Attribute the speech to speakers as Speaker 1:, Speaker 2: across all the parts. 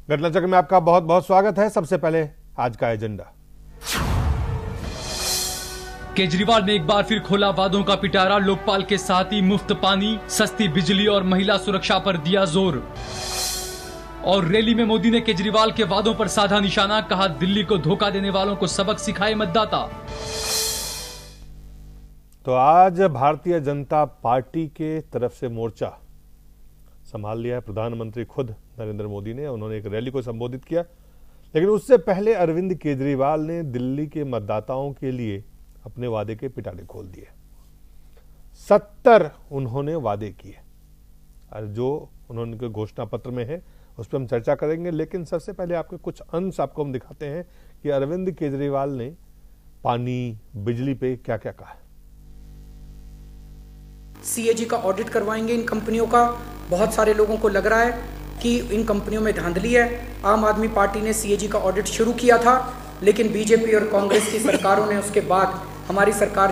Speaker 1: घटना चक्र में आपका बहुत बहुत स्वागत है। सबसे पहले आज का एजेंडा।
Speaker 2: केजरीवाल ने एक बार फिर खोला वादों का पिटारा। लोकपाल के साथ ही मुफ्त पानी, सस्ती बिजली और महिला सुरक्षा पर दिया जोर। और रैली में मोदी ने केजरीवाल के वादों पर साधा निशाना, कहा दिल्ली को धोखा देने वालों को सबक सिखाए मतदाता।
Speaker 1: तो आज भारतीय जनता पार्टी के तरफ से मोर्चा संभाल लिया है प्रधानमंत्री खुद नरेंद्र मोदी ने। उन्होंने एक रैली को संबोधित किया, लेकिन उससे पहले अरविंद केजरीवाल ने दिल्ली के मतदाताओं के लिए अपने वादे के पिटारे खोल दिए। 70 उन्होंने वादे किए और जो उन्होंने घोषणा पत्र में है उस पर हम चर्चा करेंगे। लेकिन सबसे पहले आपके कुछ अंश आपको हम दिखाते हैं कि अरविंद केजरीवाल ने पानी, बिजली पे क्या क्या कहा है।
Speaker 3: सीएजी का ऑडिट करवाएंगे इन कंपनियों का। बहुत सारे लोगों को लग रहा है कि इन कंपनियों में धांधली है। आम आदमी पार्टी ने सीएजी का ऑडिट शुरू किया था, लेकिन बीजेपी और कांग्रेस की सरकारों ने उसके बाद, हमारी सरकार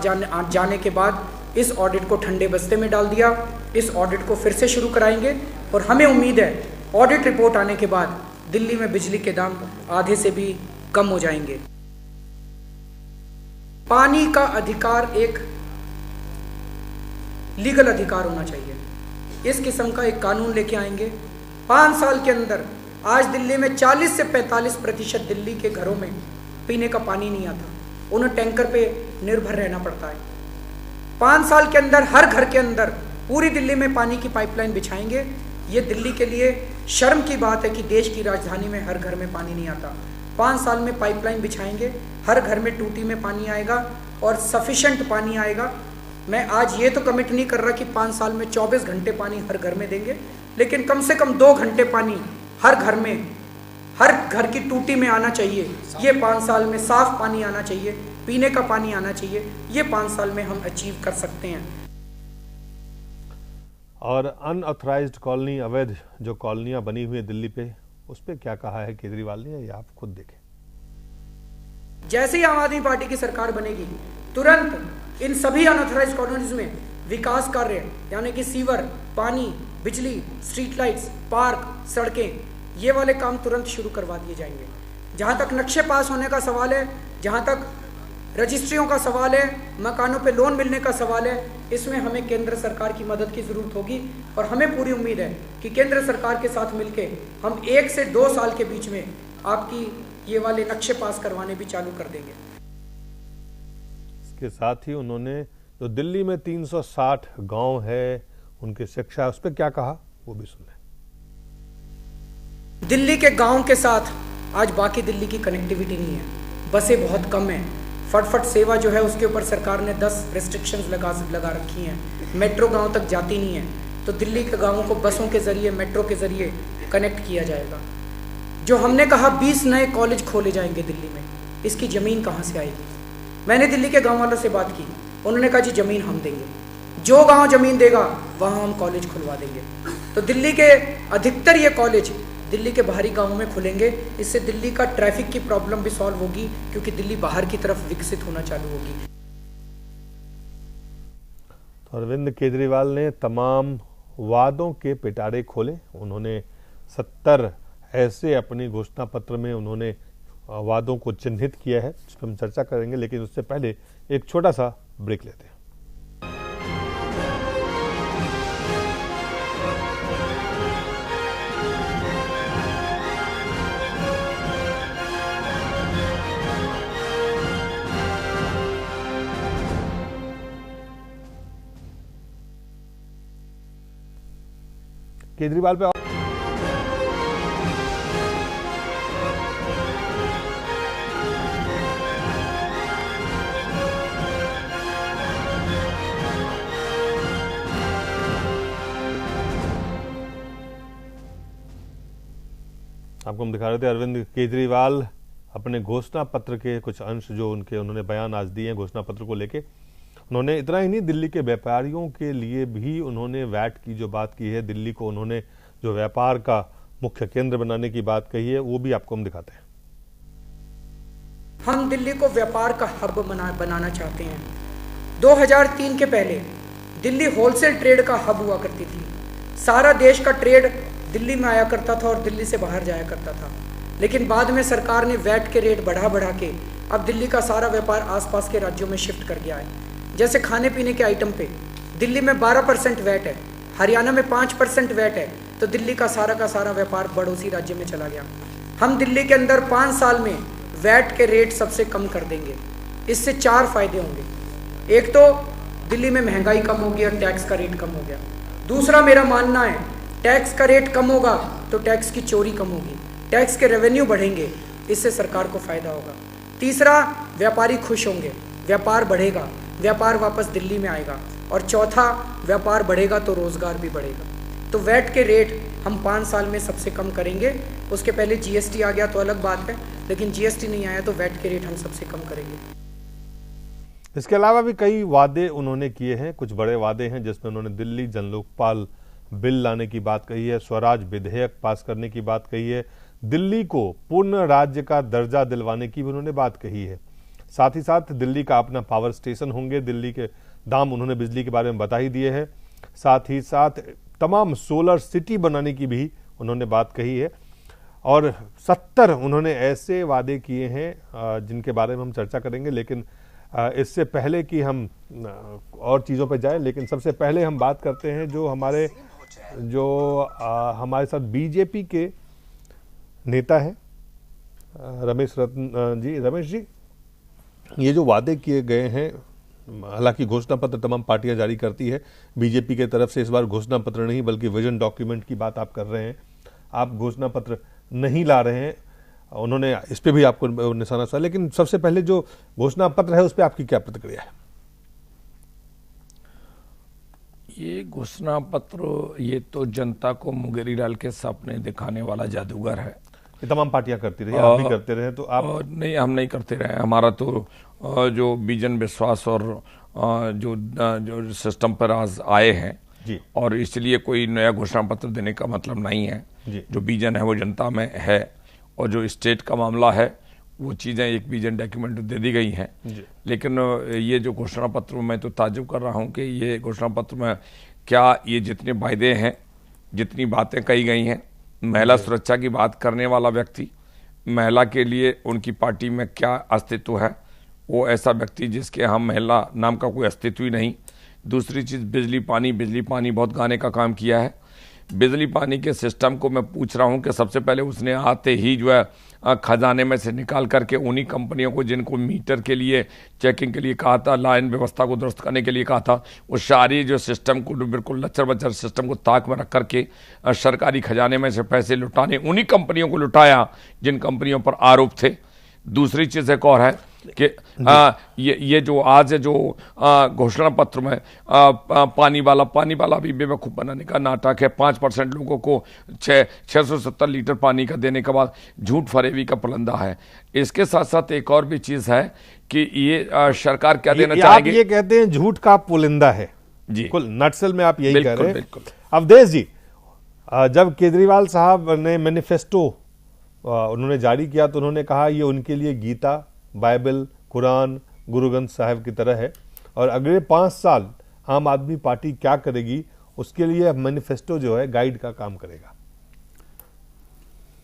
Speaker 3: जाने के बाद इस ऑडिट को ठंडे बस्ते में डाल दिया। इस ऑडिट को फिर से शुरू कराएंगे और हमें उम्मीद है ऑडिट रिपोर्ट आने के बाद दिल्ली में बिजली के दाम आधे से भी कम हो जाएंगे। पानी का अधिकार एक लीगल अधिकार होना चाहिए। इस किस्म का एक कानून लेके आएंगे। 5 साल के अंदर आज दिल्ली में 40 से 45% दिल्ली के घरों में पीने का पानी नहीं आता। उन्हें टैंकर पे निर्भर रहना पड़ता है। 5 साल के अंदर हर घर के अंदर पूरी दिल्ली में पानी की पाइपलाइन बिछाएंगे। ये दिल्ली के लिए शर्म की बात है कि देश की राजधानी में हर घर में पानी नहीं आता। 5 साल में पाइपलाइन बिछाएंगे, हर घर में टूटी में पानी आएगा और सफिशेंट पानी आएगा। मैं आज ये तो कमिट नहीं कर रहा कि 5 साल में 24 घंटे पानी हर घर में देंगे, लेकिन कम से कम 2 घंटे पानी हर घर में, हर घर की टूटी में आना चाहिए। ये 5 साल में साफ पानी आना चाहिए, पीने का पानी आना चाहिए। ये 5 साल में हम अचीव कर सकते हैं।
Speaker 1: और अनऑथराइज्ड कॉलोनी, अवैध जो कॉलोनियां बनी हुई है दिल्ली पे, उस पर क्या कहा है केजरीवाल ने, ये आप खुद देखें।
Speaker 3: जैसे ही आम आदमी पार्टी की सरकार बनेगी, तुरंत इन सभी अनऑथराइज्ड कॉलोनीज में विकास कार्य यानी कि सीवर, पानी, बिजली, स्ट्रीट लाइट्स, पार्क, सड़कें, ये वाले काम तुरंत शुरू करवा दिए जाएंगे। जहां तक नक्शे पास होने का सवाल है, जहां तक रजिस्ट्रियों का सवाल है, मकानों पे लोन मिलने का सवाल है, इसमें हमें केंद्र सरकार की मदद की ज़रूरत होगी। और हमें पूरी उम्मीद है कि केंद्र सरकार के साथ मिलके हम 1 से 2 साल के बीच में आपकी ये वाले नक्शे पास करवाने भी चालू कर देंगे।
Speaker 1: इसके साथ ही उन्होंने जो दिल्ली में 360 गांव है, उनकी शिक्षा, उस पर क्या कहा वो भी सुन लें।
Speaker 3: दिल्ली के गांव के साथ आज बाकी दिल्ली की कनेक्टिविटी नहीं है। बसें बहुत कम हैं। फटफट सेवा जो है उसके ऊपर सरकार ने 10 रिस्ट्रिक्शंस लगा रखी हैं। मेट्रो गांव तक जाती नहीं है, तो दिल्ली के गांवों को बसों के जरिए, मेट्रो के जरिए कनेक्ट किया जाएगा। जो हमने कहा 20 नए कॉलेज खोले जाएंगे दिल्ली में, इसकी ज़मीन कहाँ से आएगी? मैंने दिल्ली के गाँव वालों से बात की, उन्होंने कहा जी ज़मीन हम देंगे, जो गाँव ज़मीन देगा वहाँ हम कॉलेज खुलवा देंगे। तो दिल्ली के अधिकतर ये कॉलेज दिल्ली के बाहरी गाँवों में खुलेंगे। इससे दिल्ली का ट्रैफिक की प्रॉब्लम भी सॉल्व होगी, क्योंकि दिल्ली बाहर की तरफ विकसित होना चालू होगी।
Speaker 1: तो अरविंद केजरीवाल ने तमाम वादों के पिटारे खोले। उन्होंने 70 ऐसे अपनी घोषणा पत्र में उन्होंने वादों को चिन्हित किया है, जिस पर हम चर्चा करेंगे। लेकिन उससे पहले एक छोटा सा ब्रेक लेते हैं। केजरीवाल पे आपको हम दिखा रहे थे अरविंद केजरीवाल अपने घोषणा पत्र के कुछ अंश जो उन्होंने बयान आज दिए हैं घोषणा पत्र को लेके। उन्होंने इतना ही नहीं, दिल्ली के व्यापारियों के लिए भी उन्होंने वैट की जो बात की है, दिल्ली को उन्होंने जो व्यापार का मुख्य केंद्र बनाने की बात कही है, वो भी आपको हम दिखाते हैं।
Speaker 3: हम दिल्ली को व्यापार का हब बनाना चाहते हैं। 2003 के पहले दिल्ली होलसेल ट्रेड का हब हुआ करती थी। सारा देश का ट्रेड दिल्ली में आया करता था और दिल्ली से बाहर जाया करता था। लेकिन बाद में सरकार ने वैट के रेट बढ़ा के अब दिल्ली का सारा व्यापार आसपास के राज्यों में शिफ्ट कर गया है। जैसे खाने पीने के आइटम पे दिल्ली में 12% वैट है, हरियाणा में 5% वैट है, तो दिल्ली का सारा व्यापार पड़ोसी राज्य में चला गया। हम दिल्ली के अंदर 5 साल में वैट के रेट सबसे कम कर देंगे। इससे 4 फायदे होंगे। एक तो दिल्ली में महंगाई कम होगी और टैक्स का रेट कम हो गया। दूसरा मेरा मानना है टैक्स का रेट कम होगा तो टैक्स की चोरी कम होगी, टैक्स के रेवेन्यू बढ़ेंगे, इससे सरकार को फायदा होगा। तीसरा, व्यापारी खुश होंगे, व्यापार बढ़ेगा, व्यापार वापस दिल्ली में आएगा। और चौथा, व्यापार बढ़ेगा तो रोजगार भी बढ़ेगा। तो वैट के रेट हम 5 साल में सबसे कम करेंगे। उसके पहले जीएसटी आ गया तो अलग बात है, लेकिन जीएसटी नहीं आया तो वैट के रेट हम सबसे कम करेंगे।
Speaker 1: इसके अलावा भी कई वादे उन्होंने किए हैं। कुछ बड़े वादे हैं जिसमें उन्होंने दिल्ली जन लोकपाल बिल लाने की बात कही है, स्वराज विधेयक पास करने की बात कही है, दिल्ली को पूर्ण राज्य का दर्जा दिलवाने की भी उन्होंने बात कही है। साथ ही साथ दिल्ली का अपना पावर स्टेशन होंगे, दिल्ली के दाम उन्होंने बिजली के बारे में बता ही दिए हैं। साथ ही साथ तमाम सोलर सिटी बनाने की भी उन्होंने बात कही है। और 70 उन्होंने ऐसे वादे किए हैं जिनके बारे में हम चर्चा करेंगे। लेकिन इससे पहले कि हम और चीज़ों पर जाएं, लेकिन सबसे पहले हम बात करते हैं जो हमारे साथ बीजेपी के नेता हैं रमेश रत्न जी। रमेश जी, ये जो वादे किए गए हैं, हालांकि घोषणा पत्र तमाम पार्टियां जारी करती है, बीजेपी के तरफ से इस बार घोषणा पत्र नहीं बल्कि विजन डॉक्यूमेंट की बात आप कर रहे हैं, आप घोषणा पत्र नहीं ला रहे हैं, उन्होंने इस पे भी आपको निशाना सा। लेकिन सबसे पहले जो घोषणा पत्र है उस पर आपकी क्या प्रतिक्रिया है?
Speaker 4: ये घोषणा पत्र ये तो जनता को मुंगेरी डाल के सपने दिखाने वाला जादूगर है।
Speaker 1: ये तमाम पार्टियां करती रही, आप भी करते रहे, तो आप
Speaker 4: नहीं, हम नहीं करते रहे। हमारा तो जो विजन विश्वास और जो सिस्टम पर आज आए हैं
Speaker 1: जी,
Speaker 4: और इसलिए कोई नया घोषणा पत्र देने का मतलब नहीं है
Speaker 1: जी।
Speaker 4: जो विजन है वो जनता में है, और जो स्टेट का मामला है वो चीज़ें एक विजन डॉक्यूमेंट दे दी गई हैं। लेकिन ये जो घोषणा पत्र मैं तो ताज्जुब कर रहा हूँ कि ये घोषणा पत्र में क्या ये जितने वायदे हैं, जितनी बातें कही गई हैं, महिला सुरक्षा की बात करने वाला व्यक्ति, महिला के लिए उनकी पार्टी में क्या अस्तित्व है, वो ऐसा व्यक्ति जिसके यहाँ महिला नाम का कोई अस्तित्व ही नहीं। दूसरी चीज़ बिजली पानी बहुत गाने का काम किया है। बिजली पानी के सिस्टम को मैं पूछ रहा हूं कि सबसे पहले उसने आते ही जो है खजाने में से निकाल करके उन्हीं कंपनियों को जिनको मीटर के लिए चेकिंग के लिए कहा था, लाइन व्यवस्था को दुरुस्त करने के लिए कहा था, वो सारी जो सिस्टम को बिल्कुल लच्चर बच्चर सिस्टम को ताक में रख करके सरकारी खजाने में से पैसे लुटाने, उन्हीं कंपनियों को लुटाया जिन कंपनियों पर आरोप थे। दूसरी चीज़ एक और है कि ये जो आज जो घोषणा पत्र में पानी वाला भी बेवकूफ़ बनाने का नाटक है। 5% लोगों को 670 लीटर पानी का देने के बाद झूठ फरेबी का पुलंदा है। इसके साथ साथ एक और भी चीज़ है कि ये सरकार क्या देना चाहेगी।
Speaker 1: आप ये कहते हैं झूठ का पुलिंदा है
Speaker 4: जी,
Speaker 1: कुल नटसेल में आप यही कह रहे हैं।
Speaker 4: बिल्कुल।
Speaker 1: अवधेश जी, जब केजरीवाल साहब ने मैनिफेस्टो उन्होंने जारी किया तो उन्होंने कहा ये उनके लिए गीता, बाइबल, कुरान, गुरु ग्रंथ साहिब की तरह है और अगले 5 साल आम आदमी पार्टी क्या करेगी उसके लिए मैनिफेस्टो जो है गाइड का काम करेगा।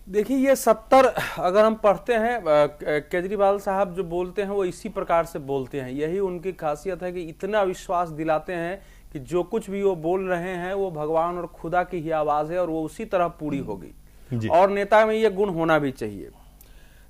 Speaker 5: देखिए, ये 70 अगर हम पढ़ते हैं, केजरीवाल साहब जो बोलते हैं वो इसी प्रकार से बोलते हैं। यही उनकी खासियत है कि इतना विश्वास दिलाते हैं कि जो कुछ भी वो बोल रहे हैं वो भगवान और खुदा की ही आवाज है और वो उसी तरह पूरी होगी। और नेता में ये गुण होना भी चाहिए।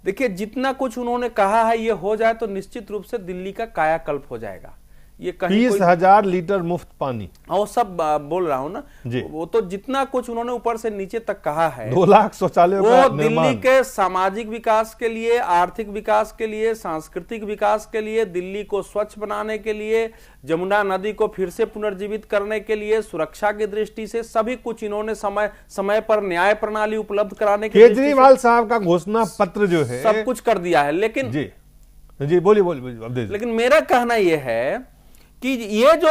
Speaker 5: देखिए, जितना कुछ उन्होंने कहा है ये हो जाए तो निश्चित रूप से दिल्ली का कायाकल्प हो जाएगा। ये
Speaker 1: 30,000 लीटर मुफ्त पानी,
Speaker 5: वो सब बोल रहा हूं ना जी। वो तो जितना कुछ उन्होंने ऊपर से नीचे तक कहा है,
Speaker 1: 2 लाख शौचालयों का
Speaker 5: वो दिल्ली के सामाजिक विकास के लिए, आर्थिक विकास के लिए, सांस्कृतिक विकास के लिए, दिल्ली को स्वच्छ बनाने के लिए, जमुना नदी को फिर से पुनर्जीवित करने के लिए, सुरक्षा की दृष्टि से सभी कुछ इन्होंने समय पर न्याय प्रणाली उपलब्ध कराने के लिए
Speaker 1: केजरीवाल साहब का घोषणा पत्र जो है
Speaker 5: सब कुछ कर दिया है। लेकिन
Speaker 1: जी बोलिए।
Speaker 5: लेकिन मेरा कहना यह है कि ये जो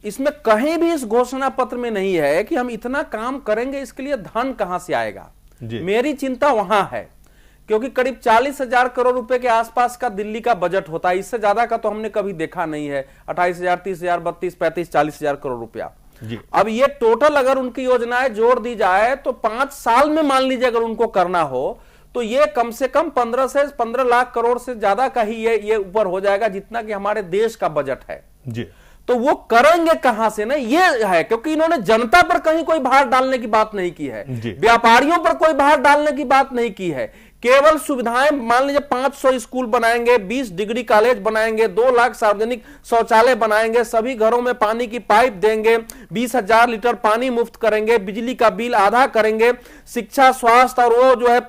Speaker 5: इसमें कहीं भी इस घोषणा पत्र में नहीं है कि हम इतना काम करेंगे, इसके लिए धन कहां से आएगा। मेरी चिंता वहां है क्योंकि करीब 40,000 करोड़ रुपए के आसपास का दिल्ली का बजट होता है। इससे ज्यादा का तो हमने कभी देखा नहीं है। 28,000, 30,000, 32, 35, 40,000 करोड़ रुपया।
Speaker 1: जी।
Speaker 5: अब ये टोटल अगर उनकी योजनाएं जोड़ दी जाए तो 5 साल में मान लीजिए अगर उनको करना हो तो ये कम से कम 15 से 15 लाख करोड़ से ज्यादा का ही ये ऊपर हो जाएगा, जितना कि हमारे देश का बजट है
Speaker 1: जी।
Speaker 5: तो वो करेंगे कहां से ना, ये है क्योंकि इन्होंने जनता पर कहीं कोई भार डालने की बात नहीं की है, व्यापारियों पर कोई भार डालने की बात नहीं की है, केवल सुविधाएं मान लीजिए 500 स्कूल बनाएंगे, 20 डिग्री कॉलेज बनाएंगे, 2 लाख सार्वजनिक शौचालय बनाएंगे, सभी घरों में पानी की पाइप देंगे, 20,000 लीटर पानी मुफ्त करेंगे, बिजली का बिल आधा करेंगे, शिक्षा स्वास्थ्य और वो जो है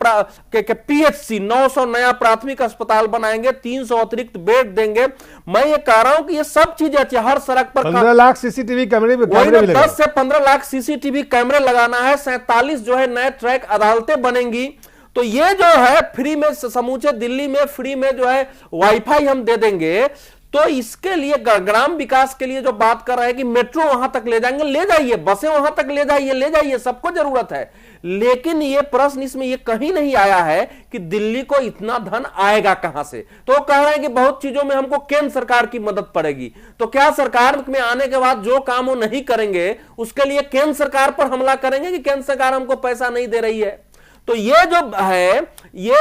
Speaker 5: PHC 900 नया प्राथमिक अस्पताल बनाएंगे, 300 अतिरिक्त बेड देंगे। मैं ये कह रहा हूं कि ये सब चीजें अच्छी, हर सड़क पर
Speaker 1: 15 लाख सीसीटीवी कैमरे भी
Speaker 5: 10 से 15 लाख सीसीटीवी कैमरे लगाना है, 47 जो है नए ट्रैक अदालतें बनेंगी। तो ये जो है फ्री में समूचे दिल्ली में फ्री में जो है वाईफाई हम दे देंगे। तो इसके लिए ग्राम विकास के लिए जो बात कर रहे हैं कि मेट्रो वहां तक ले जाएंगे, ले जाइए, बसें वहां तक ले जाइए, सबको जरूरत है। लेकिन ये प्रश्न इसमें ये कहीं नहीं आया है कि दिल्ली को इतना धन आएगा कहां से। तो कह रहे हैं कि बहुत चीजों में हमको केंद्र सरकार की मदद पड़ेगी। तो क्या सरकार में आने के बाद जो काम वो नहीं करेंगे उसके लिए केंद्र सरकार पर हमला करेंगे कि केंद्र सरकार हमको पैसा नहीं दे रही है? तो ये जो है ये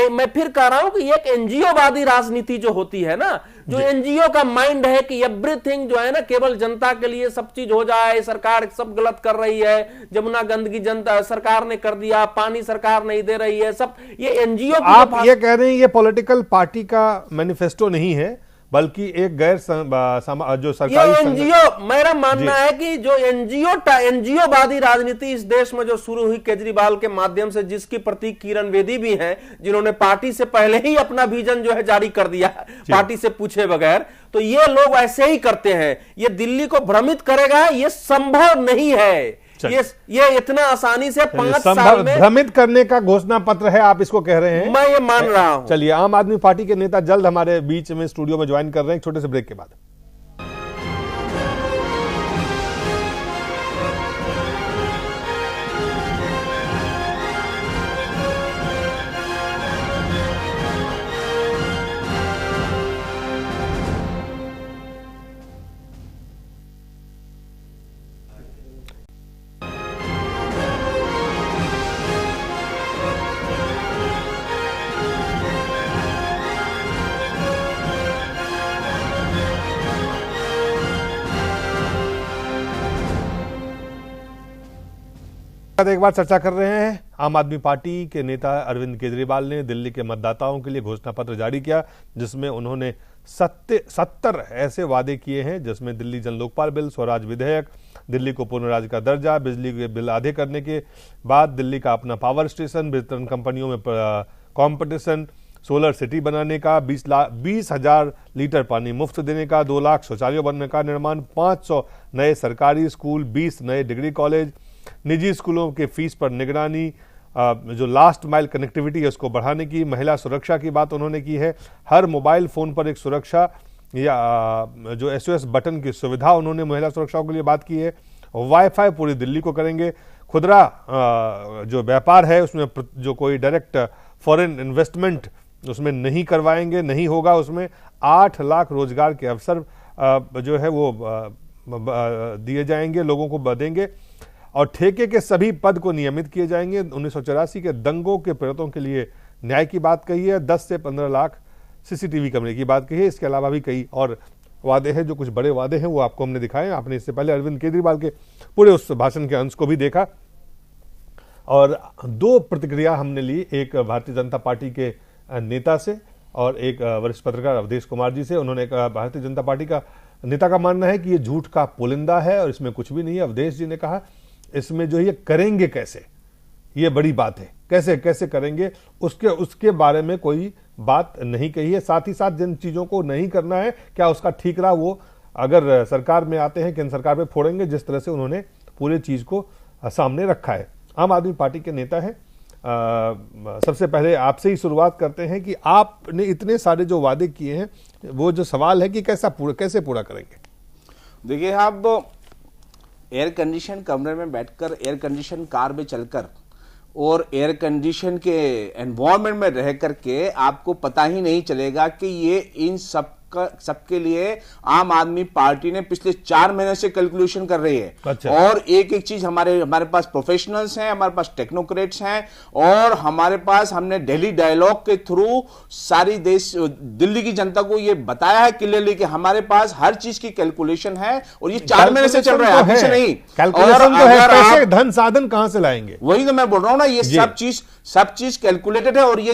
Speaker 5: मैं फिर कह रहा हूं कि एक एनजीओवादी राजनीति जो होती है ना, जो एनजीओ का माइंड है कि एवरीथिंग जो है ना केवल जनता के लिए सब चीज हो जाए, सरकार सब गलत कर रही है, जमुना गंदगी जनता सरकार ने कर दिया, पानी सरकार नहीं दे रही है, सब ये एनजीओ।
Speaker 1: आप ये कह रहे हैं ये पॉलिटिकल पार्टी का मैनिफेस्टो नहीं है बल्कि एक गैर जो सरकारी
Speaker 5: एनजीओ, मेरा मानना है कि जो एनजीओवादी राजनीति इस देश में जो शुरू हुई केजरीवाल के माध्यम से, जिसकी प्रतीक किरण बेदी भी हैं, जिन्होंने पार्टी से पहले ही अपना विजन जो है जारी कर दिया पार्टी से पूछे बगैर, तो ये लोग ऐसे ही करते हैं। ये दिल्ली को भ्रमित करेगा, ये संभव नहीं है। ये इतना आसानी से 5 साल में
Speaker 1: भ्रमित करने का घोषणा पत्र है, आप इसको कह रहे हैं?
Speaker 5: मैं ये मान रहा हूं।
Speaker 1: चलिए, आम आदमी पार्टी के नेता जल्द हमारे बीच में स्टूडियो में ज्वाइन कर रहे हैं, छोटे से ब्रेक के बाद। एक बार चर्चा कर रहे हैं। आम आदमी पार्टी के नेता अरविंद केजरीवाल ने दिल्ली के मतदाताओं के लिए घोषणा पत्र जारी किया, जिसमें उन्होंने 70 ऐसे वादे किए हैं, जिसमें दिल्ली जन लोकपाल बिल, स्वराज विधेयक, दिल्ली को पूर्ण राज्य का दर्जा, बिजली के बिल आधे करने के बाद दिल्ली का अपना पावर स्टेशन, वितरण कंपनियों में कंपटीशन, सोलर सिटी बनाने का, 20,000 लीटर पानी मुफ्त देने का, 2 लाख शौचालयों बनने का निर्माण, 500 नए सरकारी स्कूल, 20 नए डिग्री कॉलेज, निजी स्कूलों के फीस पर निगरानी, जो लास्ट माइल कनेक्टिविटी है उसको बढ़ाने की, महिला सुरक्षा की बात उन्होंने की है, हर मोबाइल फोन पर एक सुरक्षा या जो SOS बटन की सुविधा उन्होंने महिला सुरक्षा के लिए बात की है, वाईफाई पूरी दिल्ली को करेंगे, खुदरा जो व्यापार है उसमें जो कोई डायरेक्ट फॉरेन इन्वेस्टमेंट उसमें नहीं करवाएंगे, नहीं होगा, उसमें 8 लाख रोजगार के अवसर जो है वो दिए जाएंगे, लोगों को देंगे, और ठेके के सभी पद को नियमित किए जाएंगे। 1984 के दंगों के पीड़ितों के लिए न्याय की बात कही है, 10 से 15 लाख CCTV कैमरे की बात कही है। इसके अलावा भी कई और वादे हैं, जो कुछ बड़े वादे हैं वो आपको हमने दिखाए। आपने इससे पहले अरविंद केजरीवाल के पूरे उस भाषण के अंश को भी देखा, और 2 प्रतिक्रिया हमने ली, एक भारतीय जनता पार्टी के नेता से और एक वरिष्ठ पत्रकार अवधेश कुमार जी से। उन्होंने कहा, भारतीय जनता पार्टी का नेता का मानना है कि ये झूठ का पुलिंदा है और इसमें कुछ भी नहीं है। अवधेश जी ने कहा इसमें जो ये करेंगे कैसे, ये बड़ी बात है, कैसे कैसे करेंगे उसके बारे में कोई बात नहीं कही है। साथ ही साथ जिन चीजों को नहीं करना है, क्या उसका ठीक रहा, वो अगर सरकार में आते हैं केंद्र सरकार पे फोड़ेंगे, जिस तरह से उन्होंने पूरे चीज को सामने रखा है। आम आदमी पार्टी के नेता है, सबसे पहले आपसे ही शुरुआत करते हैं कि आपने इतने सारे जो वादे किए हैं, वो जो सवाल है कि कैसे पूरा करेंगे।
Speaker 6: देखिए, आप एयर कंडीशन कमरे में बैठकर, एयर कंडीशन कार में चलकर और एयर कंडीशन के एनवायरनमेंट में रह करके आपको पता ही नहीं चलेगा कि ये इन सब सबके लिए आम आदमी पार्टी ने पिछले 4 महीने से कैलकुलेशन कर रही है।
Speaker 1: अच्छा।
Speaker 6: और एक एक चीज हमारे पास प्रोफेशनल्स हैं, हमारे पास टेक्नोक्रेट्स हैं, और हमारे पास हमने दिल्ली डायलॉग के थ्रू सारी दिल्ली की जनता को ये बताया है क्लियरली कि हमारे पास हर चीज की कैलकुलेशन है, और ये 4 महीने से चल रहा है, अभी से नहीं।
Speaker 1: कैलकुलेशन तो है, पैसे धन साधन कहां से लाएंगे?
Speaker 6: वही तो मैं बोल रहा हूं ना, ये सब चीज कैलकुलेटेड है। और ये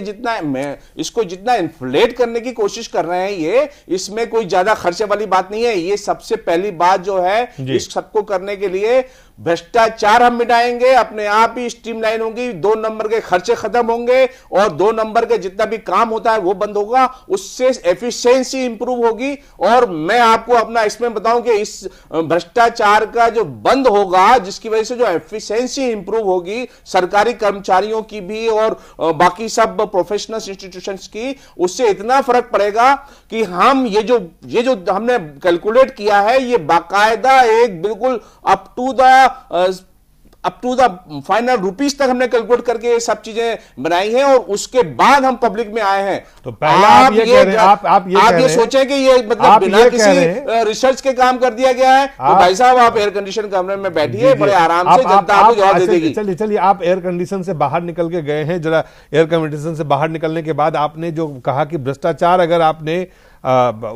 Speaker 6: इसको जितना इन्फ्लेट करने की कोशिश कर रहे हैं, ये इसमें कोई ज्यादा खर्चे वाली बात नहीं है। ये सबसे पहली बात जो है, इस सबको करने के लिए भ्रष्टाचार हम मिटाएंगे, अपने आप ही स्ट्रीमलाइन होंगी, 2 नंबर के खर्चे खत्म होंगे, और 2 नंबर के जितना भी काम होता है वो बंद होगा, उससे एफिशिएंसी इंप्रूव होगी। और मैं आपको अपना इसमें बताऊं कि इस भ्रष्टाचार का जो बंद होगा, जिसकी वजह से जो एफिशिएंसी इंप्रूव होगी सरकारी कर्मचारियों की भी और बाकी सब प्रोफेशनल इंस्टीट्यूशंस की, उससे इतना फर्क पड़ेगा कि हम ये जो हमने कैलकुलेट किया है, ये बाकायदा एक बिल्कुल up to the final rupees तक हमने कैलकुलेट करके सब चीजें बनाई हैं, और उसके बाद हम पब्लिक में आए हैं।
Speaker 1: तो पहले आप ये कह रहे हैं,
Speaker 6: आप ये सोचें कि ये मतलब बिना किसी रिसर्च के काम कर दिया गया है, तो भाई साहब आप एयर कंडीशन कमरे में बैठिए, बड़े आराम से जनता आपको जवाब दे देगी।
Speaker 1: चलिए आप एयर कंडीशन से बाहर निकल के गए हैं, जरा एयर कंडीशन से बाहर निकलने के बाद आपने जो कहा कि भ्रष्टाचार, अगर आपने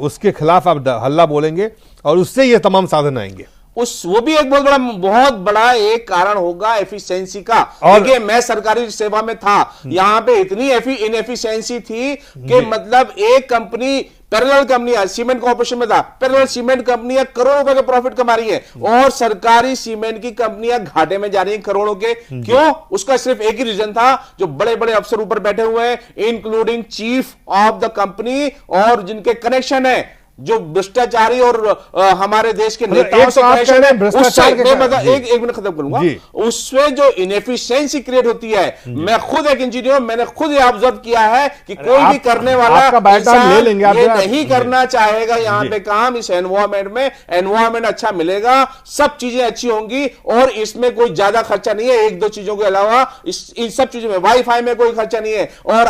Speaker 1: उसके खिलाफ आप हल्ला बोलेंगे और उससे ये तमाम साधन आएंगे,
Speaker 6: वो भी एक बहुत बड़ा एक कारण होगा एफिशिएंसी का। देखिए, मैं सरकारी सेवा में था, यहां पे इतनी इनएफिशिएंसी थी कि मतलब एक company, parallel company, cement corporation में था, पैरेलल सीमेंट कंपनियां करोड़ों रुपए के प्रॉफिट कमा रही है, और सरकारी सीमेंट की कंपनियां घाटे में जा रही हैं करोड़ों के। क्यों? उसका सिर्फ एक ही रीजन था, जो बड़े बड़े अफसर ऊपर बैठे हुए हैं, including chief of the company, और जिनके कनेक्शन है, जो भ्रष्टाचारी और हमारे देश के नेताओं से कनेक्शन है, एक मिनट खत्म करूंगा, उसमें जो इनएफिशिएंसी क्रिएट होती है, मैं खुद एक इंजीनियर, मैंने खुद ये ऑब्जर्व किया है कि कोई भी करने वाला इंसान ये नहीं करना चाहेगा यहाँ पे काम, इस एनवायरमेंट अच्छा मिलेगा, सब चीजें अच्छी होंगी, और इसमें कोई ज्यादा खर्चा नहीं है। 1-2 चीजों के अलावा इन सब चीजों में, वाईफाई में कोई खर्चा नहीं है, और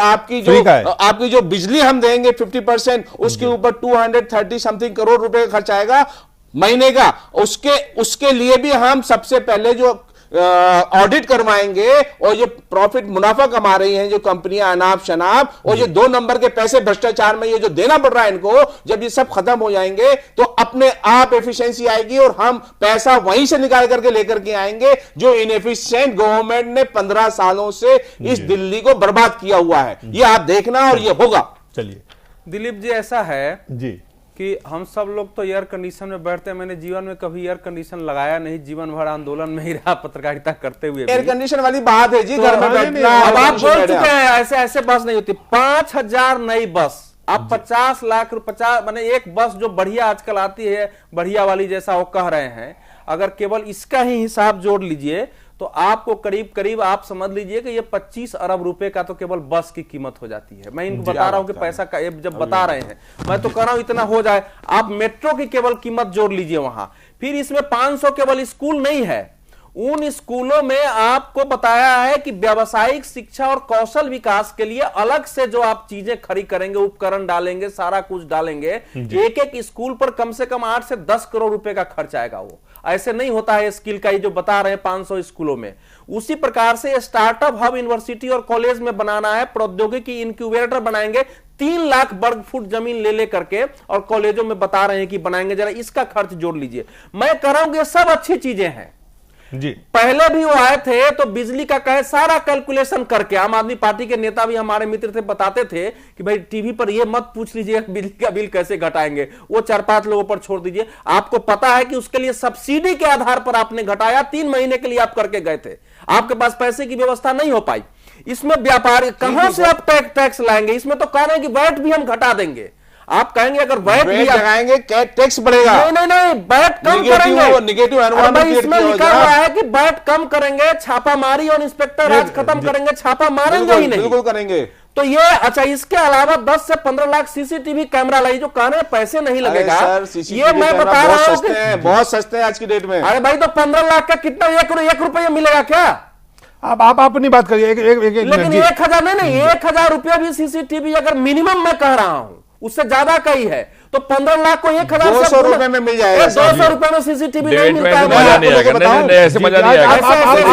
Speaker 6: आपकी जो बिजली हम देंगे 50%, उसके ऊपर 230 समथिंग करोड़ रुपए का खर्च आएगा महीने का। उसके लिए भी हम सबसे पहले जो ऑडिट करवाएंगे, और ये प्रॉफिट मुनाफा कमा रही हैं जो कंपनियां अनाप शनाप, और ये 2 नंबर के पैसे भ्रष्टाचार में ये जो देना पड़ रहा है इनको, जब ये सब खत्म हो जाएंगे तो अपने आप एफिशिएंसी आएगी, और हम पैसा वहीं से निकाल करके लेकर के आएंगे, जो इनएफिशिएंट गवर्नमेंट ने 15 सालों से इस दिल्ली को बर्बाद किया हुआ है। ये आप देखना, और ये होगा।
Speaker 1: चलिए
Speaker 5: दिलीप जी, ऐसा है
Speaker 1: जी
Speaker 5: कि हम सब लोग तो एयर कंडीशन में बैठते हैं, मैंने जीवन में कभी एयर कंडीशन लगाया नहीं, जीवन भर आंदोलन में ही रहा पत्रकारिता करते हुए।
Speaker 6: एयर कंडीशन वाली बात है जी, घर में बैठना।
Speaker 5: अब आप बोल चुके हैं ऐसे बस नहीं होती, 5000 नई बस, आप 50 लाख माने एक बस जो बढ़िया आजकल आती है, बढ़िया वाली जैसा वो कह रहे हैं, अगर केवल इसका ही हिसाब जोड़ लीजिए तो आपको करीब करीब आप समझ लीजिए कि ये 25 अरब रुपए का तो केवल बस की कीमत हो जाती है। मैं इनको बता रहा हूं कि पैसा का जब बता रहे हैं, मैं तो कह रहा हूं इतना हो जाए। आप मेट्रो की केवल कीमत जोड़ लीजिए वहां, फिर इसमें 500 केवल स्कूल नहीं है, उन स्कूलों में आपको बताया है कि व्यावसायिक शिक्षा और कौशल विकास के लिए अलग से जो आप चीजें खरीद करेंगे, उपकरण डालेंगे, सारा कुछ डालेंगे, एक एक स्कूल पर कम से कम 8 से 10 करोड़ रुपए का खर्च आएगा। वो ऐसे नहीं होता है स्किल का, ये जो बता रहे हैं 500 स्कूलों में। उसी प्रकार से स्टार्टअप हब यूनिवर्सिटी और कॉलेज में बनाना है, प्रौद्योगिकी इंक्यूबेटर बनाएंगे, 3 लाख वर्ग फुट जमीन ले ले करके, और कॉलेजों में बता रहे हैं कि बनाएंगे। जरा इसका खर्च जोड़ लीजिए। मैं कह रहा हूं कि ये सब अच्छी चीजें हैं
Speaker 1: जी।
Speaker 5: पहले भी वो आए थे तो बिजली का कहे सारा कैलकुलेशन करके, आम आदमी पार्टी के नेता भी हमारे मित्र थे, बताते थे कि भाई टीवी पर ये मत पूछ लीजिए बिजली का बिल कैसे घटाएंगे, वो 4-5 लोगों पर छोड़ दीजिए। आपको पता है कि उसके लिए सब्सिडी के आधार पर आपने घटाया, 3 महीने के लिए आप करके गए थे, आपके पास पैसे की व्यवस्था नहीं हो पाई। इसमें व्यापारी कहां से आप टैक्स लाएंगे? इसमें तो कह रहे हैं कि वैट भी हम घटा देंगे। आप कहेंगे अगर वैट भी लगाएंगे टैक्स बढ़ेगा। नहीं, वैट कम करेंगे, निगेटिव एनवायरनमेंट इसमें लिखा हुआ है कि वैट कम करेंगे, छापामारी और इंस्पेक्टर राज खत्म करेंगे, छापा मारेंगे ही नहीं। बिल्कुल करेंगे। तो ये अच्छा, इसके अलावा 10 से 15 लाख सीसीटीवी कैमरा लाई, जो कह रहे हैं पैसे नहीं लगेगा, ये मैं बता रहा हूं कि बहुत सस्ते हैं आज की डेट में। अरे भाई, तो 15 लाख का कितना 1 रुपया मिलेगा क्या?
Speaker 1: आप अपनी बात करिए। लेकिन
Speaker 5: 1000 नहीं, 1000 रुपया भी सीसीटीवी अगर मिनिमम मैं कह रहा हूं, उससे ज्यादा का ही है, तो 15 लाख को 1,000
Speaker 6: 200 रुपए में मिल जाएगा।
Speaker 5: 200 रुपए में सीसीटीवी नहीं मिलता है।
Speaker 4: मजा नहीं आएगा, नहीं ऐसे मजा नहीं आएगा,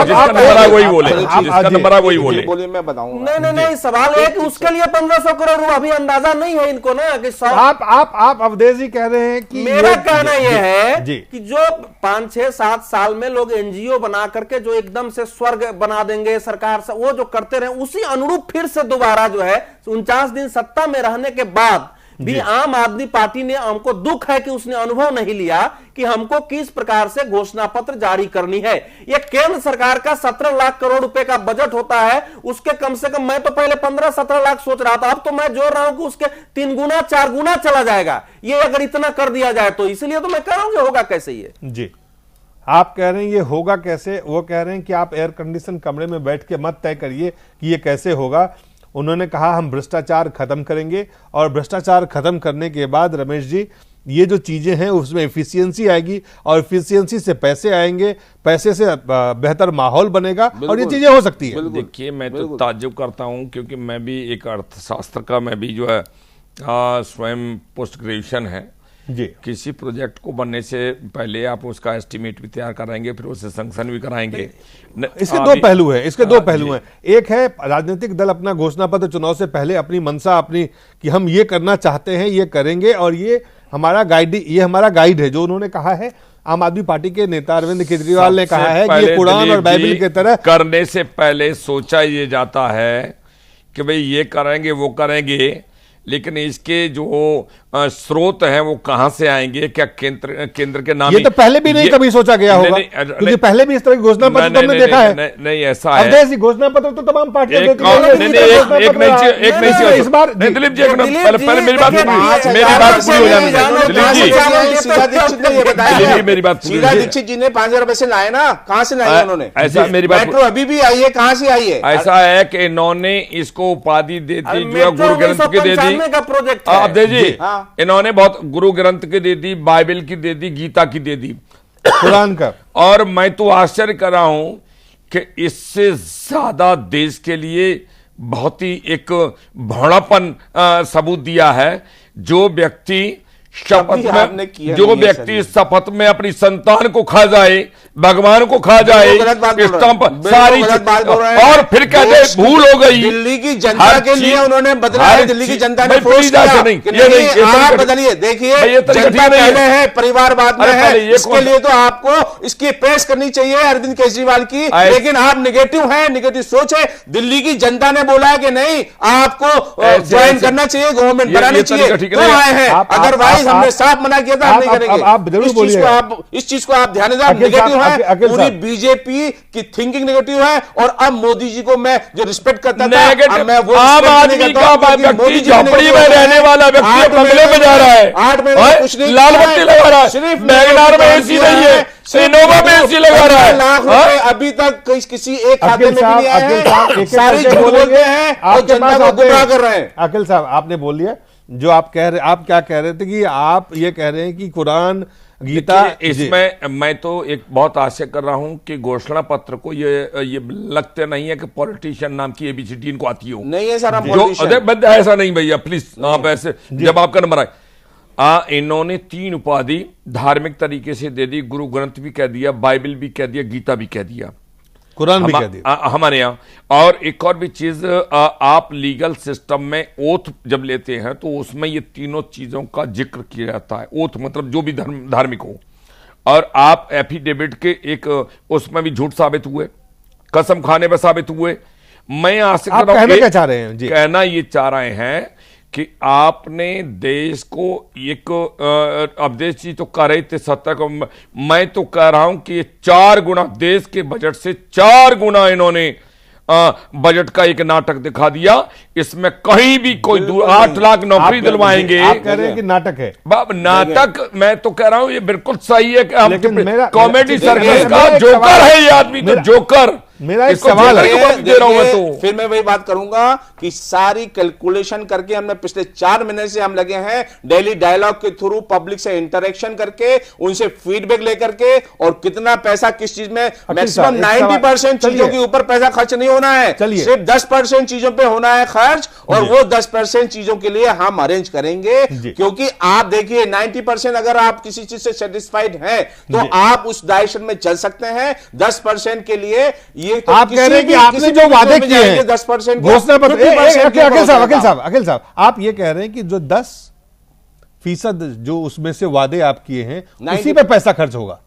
Speaker 4: जिसका नंबर है वही बोले, जिसका नंबर है वही बोले।
Speaker 6: बोलिए, मैं बताऊंगा।
Speaker 5: नहीं, सवाल है कि उसके लिए 1500 करोड़ रुपए अभी अंदाजा नहीं है इनको ना कि
Speaker 1: आप अवधेश जी कह रहे हैं कि
Speaker 5: मेरा कहना यह है
Speaker 1: जी
Speaker 5: कि जो 5, 6, 7 साल में लोग एनजीओ बना करके जो एकदम से स्वर्ग बना देंगे सरकार से, वो जो करते रहे उसी अनुरूप फिर से दोबारा जो है 49 दिन सत्ता में रहने के बाद भी आम आदमी पार्टी ने, हमको दुख है कि उसने अनुभव नहीं लिया कि हमको किस प्रकार से घोषणा पत्र जारी करनी है। यह केंद्र सरकार का 17 लाख करोड़ रुपए का बजट होता है, उसके कम से कम, मैं तो पहले 15-17 लाख सोच रहा था, अब तो मैं जोड़ रहा हूं कि उसके 3 गुना 4 गुना चला जाएगा ये अगर इतना कर दिया जाए तो। इसलिए तो मैं कह रहा हूं कि होगा कैसे ये।
Speaker 1: जी, आप कह रहे हैं ये होगा कैसे, वो कह रहे हैं कि आप एयर कंडीशन कमरे में बैठ के मत तय करिए कि ये कैसे होगा। उन्होंने कहा हम भ्रष्टाचार खत्म करेंगे, और भ्रष्टाचार खत्म करने के बाद रमेश जी ये जो चीजें हैं उसमें एफिशिएंसी आएगी, और एफिशिएंसी से पैसे आएंगे, पैसे से बेहतर माहौल बनेगा और ये चीजें हो सकती है।
Speaker 4: देखिए, मैं तो ताज्जुब करता हूं क्योंकि मैं भी एक अर्थशास्त्र का, मैं भी जो है स्वयं पोस्ट ग्रेजुएशन है
Speaker 1: जी।
Speaker 4: किसी प्रोजेक्ट को बनने से पहले आप उसका एस्टिमेट भी तैयार कराएंगे, फिर उसे सैंक्शन भी कराएंगे।
Speaker 1: इसके दो पहलू हैं, इसके दो पहलू हैं। एक है राजनीतिक दल अपना घोषणा पत्र चुनाव से पहले अपनी मंशा, अपनी कि हम ये करना चाहते हैं, ये करेंगे, और ये हमारा गाइड है जो उन्होंने कहा है। आम आदमी पार्टी के नेता अरविंद केजरीवाल ने कहा है कि ये कुरान और बाइबल की तरह
Speaker 4: करने से पहले सोचा ये जाता है कि भाई ये करेंगे वो करेंगे, लेकिन इसके जो स्रोत हैं वो कहां से आएंगे, क्या केंद्र के नाम,
Speaker 1: ये तो पहले भी नहीं कभी सोचा गया होगा, क्योंकि पहले भी इस तरह की घोषणा पत्र तो हमने देखा है।
Speaker 4: नहीं ऐसा है,
Speaker 1: ऐसी घोषणा पत्र तो तमाम पार्टियां देती हैं।
Speaker 4: एक नहीं चीज इस बार दिलीप जी, पहले मेरी बात पूरी हो जाने दीजिए। मेरी बात
Speaker 6: शीला दीक्षित जी ने 5,000 पैसे लाए ना, कहां से लाए उन्होंने?
Speaker 4: ऐसा मेरी बात
Speaker 6: मेट्रो अभी भी आई है, कहां से आई है?
Speaker 4: ऐसा है कि इन्होंने इसको उपाधि दे दी जो गुरु ग्रंथ की दे दी
Speaker 5: का प्रोजेक्ट
Speaker 4: आप दे जी, इन्होंने बहुत गुरु ग्रंथ की दे दी, बाइबल की दे दी, गीता की दे दी,
Speaker 1: कुरान का।
Speaker 4: और मैं तो आश्चर्य कर रहा हूं कि इससे ज्यादा देश के लिए बहुत ही एक भोड़ापन सबूत दिया है। जो व्यक्ति शपथ में अपनी संतान को खा जाए, भगवान को खा जाए, सारी और फिर कहते भूल हो गई।
Speaker 6: दिल्ली की जनता के लिए उन्होंने बदला है, दिल्ली की जनता ने फोर्स किया। आप बदलिए, देखिए जनता पहले है, परिवारवाद में है, इसके लिए तो आपको इसकी प्रेस करनी चाहिए अरविंद केजरीवाल की, लेकिन आप निगेटिव हैं, निगेटिव सोच है। दिल्ली की जनता ने बोला कि नहीं, आपको ज्वाइन करना चाहिए, गवर्नमेंट बनानी चाहिए, तो आए हैं। अदरवाइज हमने साफ मना किया था, हम नहीं करेंगे।
Speaker 1: आप जरूर बोलिए,
Speaker 6: इस चीज को आप ध्यान दें, निगेटिव है, पूरी बीजेपी की थिंकिंग नेगेटिव है। और अब मोदी जी को मैं जो रिस्पेक्ट करता था, मैं वो
Speaker 4: आम आदमी का व्यक्ति झोपड़ी में रहने वाला व्यक्ति बंगले में जा रहा है,
Speaker 6: 8 महीने कुछ नहीं,
Speaker 4: लाल बत्ती लगा रहा है,
Speaker 6: सिर्फ
Speaker 4: मैगनार में एसी नहीं है, इनोवा में एसी लगा रहा है।
Speaker 6: लाख रुपए अभी तक किसी एक खाते में नहीं आए हैं, सारे झूठ बोलते हैं और जनता को गुमराह कर रहे हैं।
Speaker 1: अखिल साहब, आपने बोल लिया जो आप कह रहे, आप क्या कह रहे थे कि आप ये कह रहे हैं कि कुरान गीता,
Speaker 4: इसमें मैं तो एक बहुत आशा कर रहा हूं कि घोषणा पत्र को ये लगते नहीं है कि पॉलिटिशियन नाम की एबीसीडी इनको आती हो,
Speaker 6: नहीं है सारा
Speaker 4: ऐसा नहीं भैया, प्लीज आप ऐसे जब आपका नंबर आए। इन्होंने 3 उपाधि धार्मिक तरीके से दे दी, गुरु ग्रंथ भी कह दिया, बाइबल भी कह दिया, गीता भी कह दिया,
Speaker 1: कुरान भी कह दिया
Speaker 4: हमारे यहाँ। और एक और भी चीज, आप लीगल सिस्टम में ओथ जब लेते हैं तो उसमें ये तीनों चीजों का जिक्र किया जाता है। ओथ मतलब जो भी धार्मिक हो, और आप एफिडेविट के एक उसमें भी झूठ साबित हुए, कसम खाने में साबित हुए। मैं आशा कर रहा हूं,
Speaker 1: क्या चाह रहे हैं जी?
Speaker 4: कहना ये चाह रहे हैं कि आपने देश को एक अवधेश जी तो कह रहे थे 70 को, मैं तो कह रहा हूं कि 4 गुना देश के बजट से 4 गुना इन्होंने बजट का एक नाटक दिखा दिया। इसमें कहीं भी कोई 8 लाख नौकरी दिलवाएंगे।
Speaker 1: आप कह रहे हैं कि नाटक है?
Speaker 4: नाटक मैं तो कह रहा हूं ये बिल्कुल सही है कि हम कॉमेडी सर्कस का जोकर है ये आदमी, तो जोकर
Speaker 1: मेरा एक
Speaker 4: इसको
Speaker 1: सवाल है,
Speaker 4: दे रहा हूं मैं तो।
Speaker 6: फिर मैं वही बात करूंगा कि सारी कैलकुलेशन करके हमने पिछले 4 महीने से हम लगे हैं डेली डायलॉग के थ्रू पब्लिक से इंटरेक्शन करके, उनसे फीडबैक लेकर के, और कितना पैसा किस चीज में, मैक्सिमम 90% चीजों के ऊपर पैसा खर्च नहीं होना है, सिर्फ 10% चीजों पे होना है खर्च, और वो 10% चीजों के लिए हम अरेंज करेंगे। क्योंकि आप देखिए 90% अगर आप किसी चीज से सेटिस्फाइड हैं तो आप उस डायरेक्शन में चल सकते हैं। 10% के लिए ये तो
Speaker 1: आप कह रहे हैं कि आपने जो वादे किए हैं
Speaker 6: 10%
Speaker 1: घोषणा पत्र, अखिल साहब आप ये कह रहे हैं कि जो 10% जो उसमें से वादे आप किए हैं उसी पे पैसा खर्च होगा।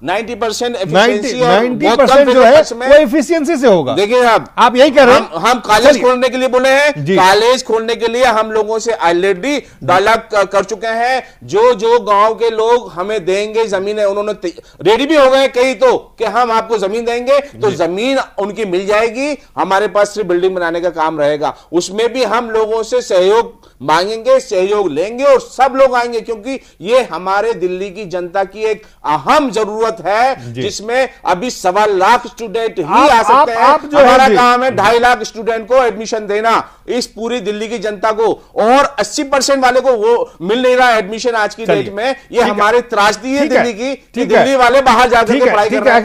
Speaker 6: 90%
Speaker 1: 90% जो है वो एफिशिएंसी से होगा।
Speaker 6: देखिए
Speaker 1: आप यही कह रहे हैं।
Speaker 6: हम कॉलेज खोलने के लिए बोले हैं, कॉलेज खोलने के लिए हम लोगों से ऑलरेडी डायलॉग कर चुके हैं। जो गांव के लोग हमें देंगे जमीन है, उन्होंने रेडी भी हो गए कई तो कि हम आपको जमीन देंगे, तो जमीन उनकी मिल जाएगी। हमारे पास सिर्फ बिल्डिंग बनाने का काम रहेगा। उसमें भी हम लोगों से सहयोग मांगेंगे, सहयोग लेंगे और सब लोग आएंगे, क्योंकि ये हमारे दिल्ली की जनता की एक अहम जरूरत है, जिसमें अभी 1.25 लाख स्टूडेंट ही आ सकते हैं। हमारा काम है 2.5 लाख स्टूडेंट को एडमिशन देना इस पूरी दिल्ली की जनता को, और 80% वाले को वो मिल नहीं रहा एडमिशन आज की डेट में। ये हमारी त्रासदी है दिल्ली की, दिल्ली वाले बाहर जाकर पढ़ाई कर रहे हैं।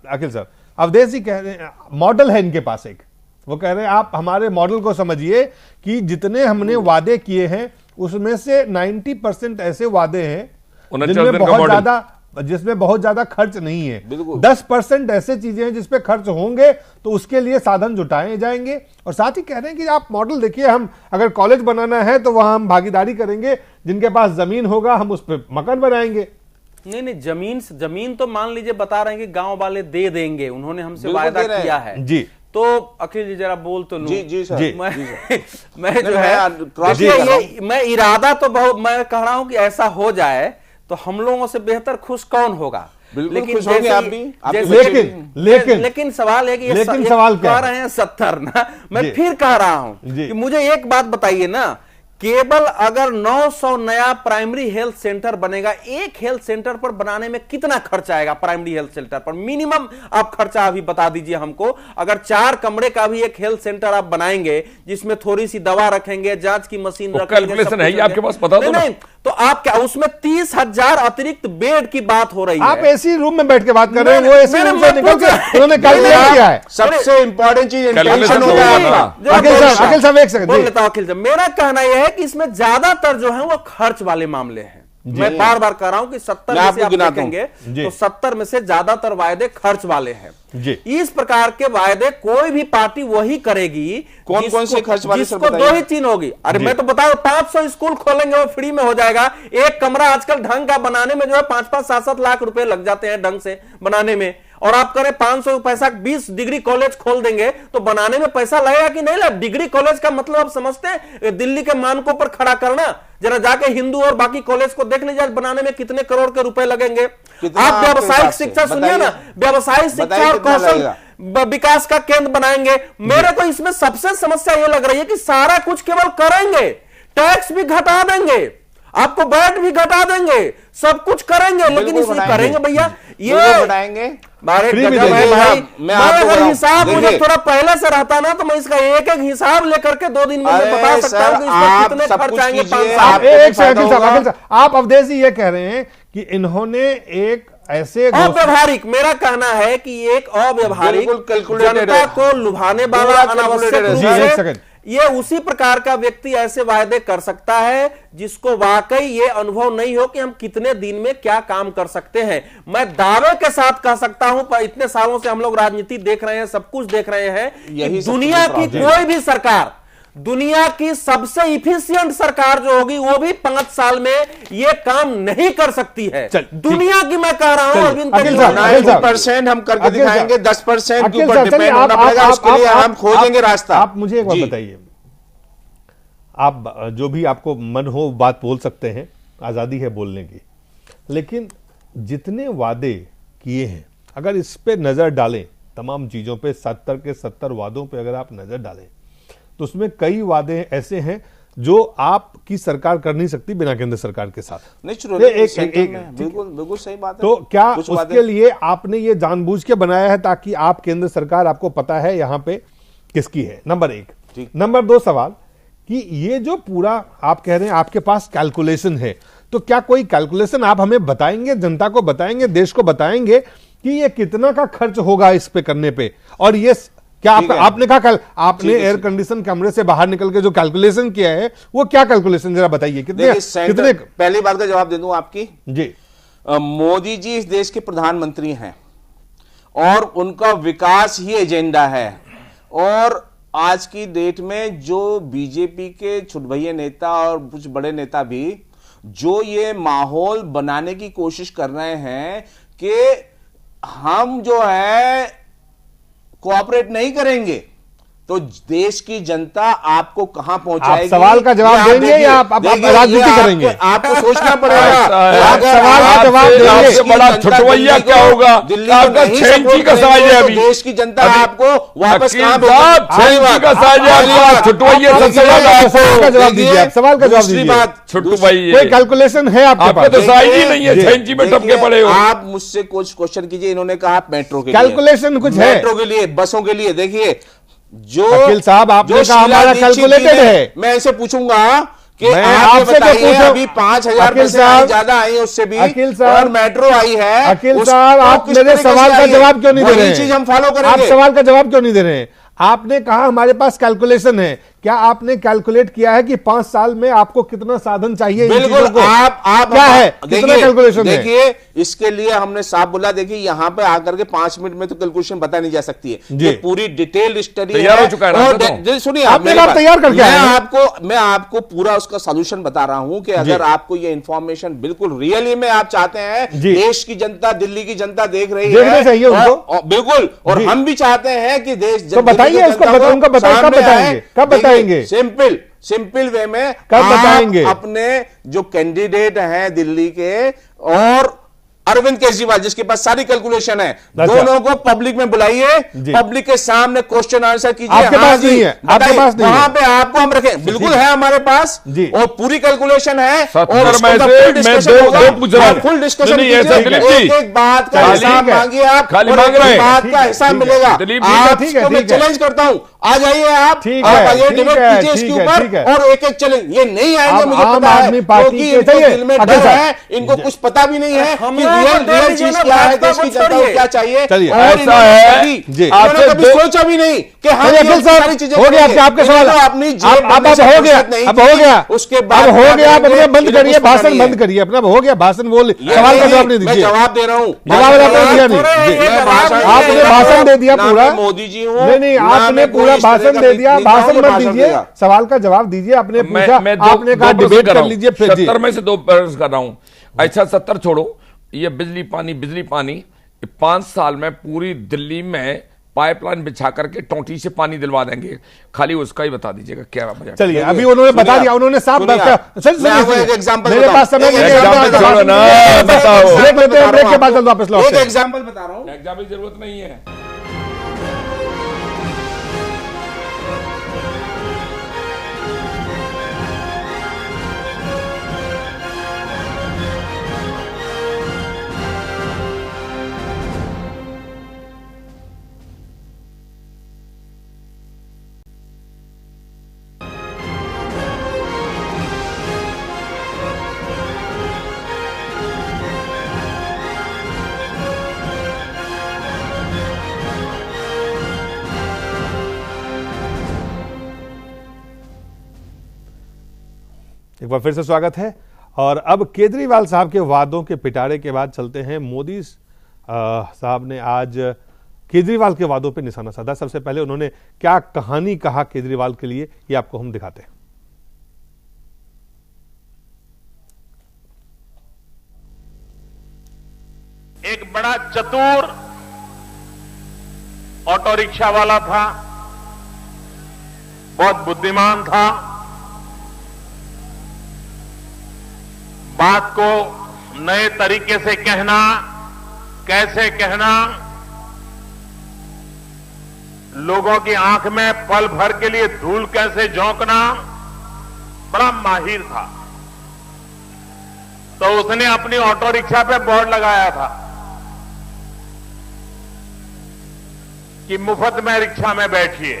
Speaker 1: अखिल साहब अवधेश जी कह रहे हैं मॉडल है इनके पास एक, वो कह रहे हैं आप हमारे मॉडल को समझिए कि जितने हमने वादे किए हैं उसमें से 90% ऐसे वादे हैं जिसमें बहुत ज्यादा खर्च नहीं है। 10% ऐसे चीजें हैं जिसपे खर्च होंगे, तो उसके लिए साधन जुटाए जाएंगे। और साथ ही कह रहे हैं कि आप मॉडल देखिए, हम अगर कॉलेज बनाना है तो वहां हम भागीदारी करेंगे, जिनके पास जमीन होगा हम उस पर मकान बनाएंगे।
Speaker 5: नहीं, जमीन तो मान लीजिए बता रहे हैं कि गांव वाले दे देंगे, उन्होंने हमसे वायदा किया है
Speaker 1: जी।
Speaker 5: तो अखिल जी जरा बोल तो लूं।
Speaker 6: जी सर।
Speaker 5: मैं जो है मैं इरादा तो बहुत, मैं कह रहा हूं कि ऐसा हो जाए तो हम लोगों से बेहतर खुश कौन होगा।
Speaker 6: लेकिन जैसे आप भी
Speaker 5: लेकिन सवाल है कि सवाल कह रहे हैं 70 ना, मैं फिर कह रहा हूं कि मुझे एक बात बताइए ना, केवल अगर 900 नया प्राइमरी हेल्थ सेंटर बनेगा, एक हेल्थ सेंटर पर बनाने में कितना खर्च आएगा? प्राइमरी हेल्थ सेंटर पर मिनिमम आप खर्चा अभी बता दीजिए हमको। अगर 4 कमरे का भी एक हेल्थ सेंटर आप बनाएंगे, जिसमें थोड़ी सी दवा रखेंगे, जांच की मशीन रखेंगे,
Speaker 4: कैलकुलेशन है आपके पास, पता तो
Speaker 5: नहीं, तो आप क्या उसमें 30,000 अतिरिक्त बेड की बात हो रही है?
Speaker 1: आप एसी रूम में बैठ के बात कर रहे हैं, वो एसी रूम से निकल के उन्होंने कैलकुलेट किया है।
Speaker 6: सबसे इंपॉर्टेंट चीज इंटेंशन होता है।
Speaker 1: अखिल साहब एक सेकंड
Speaker 5: बोल लेता हूं। अखिल साहब मेरा कहना यह है कि इसमें ज्यादातर जो है वो खर्च वाले मामले हैं। मैं बार बार कह रहा हूं कि 70 में से आप देखेंगे तो 70 में से ज्यादातर वायदे खर्च वाले हैं। इस प्रकार के वायदे कोई भी पार्टी वही करेगी।
Speaker 6: कौन से खर्च वाले?
Speaker 5: जिसको 2 ही चीज होगी। अरे मैं तो बताऊं 500 स्कूल खोलेंगे, वो फ्री में हो जाएगा। एक कमरा आजकल ढंग का बनाने में जो है 5-5, 7-7 लाख रुपए लग जाते हैं ढंग से बनाने में, और आप करें 500 पैसा 20 डिग्री कॉलेज खोल देंगे तो बनाने में पैसा लगेगा कि नहीं लगा? डिग्री कॉलेज का मतलब आप समझते हैं? दिल्ली के मानकों पर खड़ा करना। जरा जाके हिंदू और बाकी कॉलेज को देख लीजिए बनाने में कितने करोड़ के रुपए लगेंगे। आप व्यावसायिक शिक्षा सुनिए ना, व्यावसायिक शिक्षा और कौशल विकास का केंद्र बनाएंगे। मेरे को इसमें सबसे समस्या यह लग रही है कि सारा कुछ केवल करेंगे, टैक्स भी घटा देंगे, आपको बैट भी घटा देंगे, सब कुछ करेंगे, लेकिन इसमें करेंगे भैया ये
Speaker 6: बढ़ाएंगे।
Speaker 5: मैं अगर हिसाब मुझे थोड़ा पहले से रहता ना तो मैं इसका एक हिसाब लेकर के 2 दिन में बता सकता हूं कि इसमें कितने खर्च आएंगे। 5 साल।
Speaker 1: आप अवधेश जी ये कह रहे हैं कि इन्होंने एक ऐसे
Speaker 5: अव्यवहारिक, मेरा कहना है कि एक अव्यवहारिक, जनता को लुभाने वाला, अनावश्यक रूप से ये उसी प्रकार का व्यक्ति ऐसे वायदे कर सकता है जिसको वाकई ये अनुभव नहीं हो कि हम कितने दिन में क्या काम कर सकते हैं। मैं दावे के साथ कह सकता हूं, पर इतने सालों से हम लोग राजनीति देख रहे हैं, सब कुछ देख रहे हैं, दुनिया की कोई भी सरकार, दुनिया की सबसे इफिशिएंट सरकार जो होगी वो भी 5 साल में ये काम नहीं कर सकती है। दुनिया की मैं कह रहा हूं। अरविंद
Speaker 6: 90% हम करके दिखाएंगे, 10% के ऊपर डिपेंड होना पड़ेगा, उसके लिए हम खोजेंगे रास्ता।
Speaker 1: आप मुझे एक बात बताइए, आप जो भी आपको मन हो बात बोल सकते हैं, आजादी है बोलने की, लेकिन जितने वादे किए हैं अगर इस पे नजर डालें, तमाम चीजों पे 70 के 70 वादों पे अगर आप नजर डालें तो उसमें कई वादे ऐसे हैं जो आपकी सरकार कर नहीं सकती बिना केंद्र सरकार के साथ।
Speaker 6: बिल्कुल बिल्कुल सही बात है।
Speaker 1: तो क्या उसके लिए आपने ये जानबूझ के बनाया है ताकि आप केंद्र सरकार, आपको पता है यहां पे किसकी है? नंबर एक। नंबर दो सवाल कि ये जो पूरा आप कह रहे हैं आपके पास कैलकुलेशन है, तो क्या कोई कैलकुलेशन आप हमें बताएंगे, जनता को बताएंगे, देश को बताएंगे कि ये कितना का खर्च होगा इस पे करने पे? और ये क्या आपने कहा आपने एयर कंडीशन कमरे से बाहर निकल के जो कैलकुलेशन किया है वो क्या कैलकुलेशन, जरा बताइए कितने?
Speaker 6: पहली बात का जवाब दे दूं आपकी
Speaker 1: जी।
Speaker 6: मोदी जी इस देश के प्रधानमंत्री हैं और उनका विकास ही एजेंडा है। और आज की डेट में जो बीजेपी के छुटभैया नेता और कुछ बड़े नेता भी जो ये माहौल बनाने की कोशिश कर रहे हैं कि हम जो है कोऑपरेट नहीं करेंगे, तो देश की जनता आपको कहां पहुंचाएगी?
Speaker 1: आप सवाल का जवाब देंगे या आप राजनीति करेंगे?
Speaker 6: आपको सोचना पड़ेगा।
Speaker 1: आप सवाल का जवाब देंगे।
Speaker 4: बड़ा छुटवैया क्या होगा?
Speaker 6: दिल्ली
Speaker 4: आपका 6 इंची का साइज है अभी।
Speaker 6: देश की जनता आपको वापस कहां
Speaker 4: का साइज है? छुटवैया
Speaker 1: सवाल का जवाब दीजिए। आप सवाल का जवाब दीजिए।
Speaker 4: छुटवैया
Speaker 1: कोई कैलकुलेशन है आपके पास?
Speaker 4: तो साइज ही नहीं है, 6 इंची में टपके पड़े हो।
Speaker 6: आप मुझसे कुछ क्वेश्चन कीजिए। इन्होंने कहा मेट्रो के लिए
Speaker 1: कैलकुलेशन कुछ है?
Speaker 6: मेट्रो के लिए, बसों के लिए, देखिए जो
Speaker 1: अखिल साहब आपने कहा हमारा कैलकुलेटेड है।
Speaker 6: मैं ऐसे पूछूंगा कि
Speaker 1: आपसे
Speaker 6: बताइए अभी 5,000 बसें ज्यादा आई, उससे भी
Speaker 1: अखिल साहब
Speaker 6: और मेट्रो आई है।
Speaker 1: अखिल साहब आप मेरे सवाल का जवाब क्यों नहीं दे रहे हैं?
Speaker 6: चीज हम फॉलो करेंगे।
Speaker 1: आप सवाल का जवाब क्यों नहीं दे रहे हैं? आपने कहा हमारे पास कैलकुलेशन है, क्या आपने कैलकुलेट किया है कि 5 साल में आपको कितना साधन चाहिए?
Speaker 6: बिल्कुल। आप
Speaker 1: क्या है, कितना कैलकुलेशन है?
Speaker 6: देखिए इसके लिए हमने साफ बोला, देखिए यहां पे आकर के 5 मिनट में तो कैलकुलेशन बता नहीं जा सकती है। ये पूरी डिटेल्ड स्टडी
Speaker 4: तैयार हो चुका है।
Speaker 6: सुनिए
Speaker 1: आपने तैयार करके
Speaker 6: मैं आपको पूरा उसका सोल्यूशन बता रहा हूं कि अगर आपको ये इंफॉर्मेशन बिल्कुल रियली में आप चाहते हैं, देश की जनता, दिल्ली की जनता देख रही है बिल्कुल, और हम भी चाहते हैं कि देश
Speaker 1: बताइए उसको, उनको बताइए कब बताएंगे?
Speaker 6: सिंपल वे में
Speaker 1: कब बताएंगे?
Speaker 6: अपने जो कैंडिडेट हैं दिल्ली के और अरविंद केजरीवाल जिसके पास सारी कैलकुलेशन है, दोनों को पब्लिक में बुलाइए, पब्लिक के सामने क्वेश्चन आंसर कीजिए।
Speaker 1: आपके पास नहीं है, आपके पास नहीं है।
Speaker 6: वहां पे आपको हम रखें, बिल्कुल है हमारे पास और पूरी कैलकुलेशन है और
Speaker 4: फुल डिस्कशन
Speaker 6: एक बात का हिसाब मांगिए आप, बात का हिसाब मिलेगा। आपको मैं चैलेंज करता हूं, आ जाइए आप आइए डिबेट कीजिए इसके ऊपर और एक एक चैलेंज। ये नहीं आएंगे मुझे पता है, क्योंकि इनको दिल में डर है, इनको कुछ पता भी नहीं है रियल चीज क्या है, देश की जनता को क्या चाहिए।
Speaker 4: ऐसा है
Speaker 6: आपने कभी सोचा भी नहीं कि हम ये सारी चीजें
Speaker 1: हो गया। आपके सवाल
Speaker 6: अपनी जेब
Speaker 1: अब हो गया, अब हो गया,
Speaker 6: उसके बाद
Speaker 1: हो गया। अपने बंद करिए, भाषण बंद करिए अपना, हो गया भाषण। बोल सवाल का जवाब नहीं दीजिए।
Speaker 6: जवाब दे रहा हूँ,
Speaker 1: जवाब आपने दिया नहीं, आपने भाषण दे दिया पूरा।
Speaker 6: मोदी जी हूँ
Speaker 1: नहीं, आपने पूरा भाषण दे दिया, भाषण मत दीजिए, सवाल का जवाब दीजिए। आपने पूछा, आपने कहा डिबेट कर लीजिए।
Speaker 4: 70 में से 2 प्रश्न कर रहा हूं। अच्छा 70 छोड़ो, ये बिजली पानी 5 साल में पूरी दिल्ली में पाइपलाइन बिछा करके टोंटी से पानी दिलवा देंगे, खाली उसका ही बता दीजिएगा क्या बजट।
Speaker 1: चलिए अभी उन्होंने बता दिया, उन्होंने साफ
Speaker 6: मेरे पास समय
Speaker 1: बताओ, ब्रेक लेते हैं, ब्रेक के बाद वापस लौटते हैं।
Speaker 6: एग्जांपल बता रहा हूं,
Speaker 4: एग्जाम की जरूरत नहीं है।
Speaker 1: एक बार फिर से स्वागत है। और अब केजरीवाल साहब के वादों के पिटारे के बाद चलते हैं मोदी साहब ने आज केजरीवाल के वादों पे निशाना साधा। सबसे पहले उन्होंने क्या कहानी कहा केजरीवाल के लिए, ये आपको हम दिखाते हैं।
Speaker 7: एक बड़ा चतुर ऑटो रिक्शा वाला था, बहुत बुद्धिमान था, बात को नए तरीके से कहना, कैसे कहना, लोगों की आंख में पल भर के लिए धूल कैसे झोंकना, बड़ा माहिर था, तो उसने अपनी ऑटो रिक्शा पे बोर्ड लगाया था कि मुफ्त में रिक्शा में बैठिए,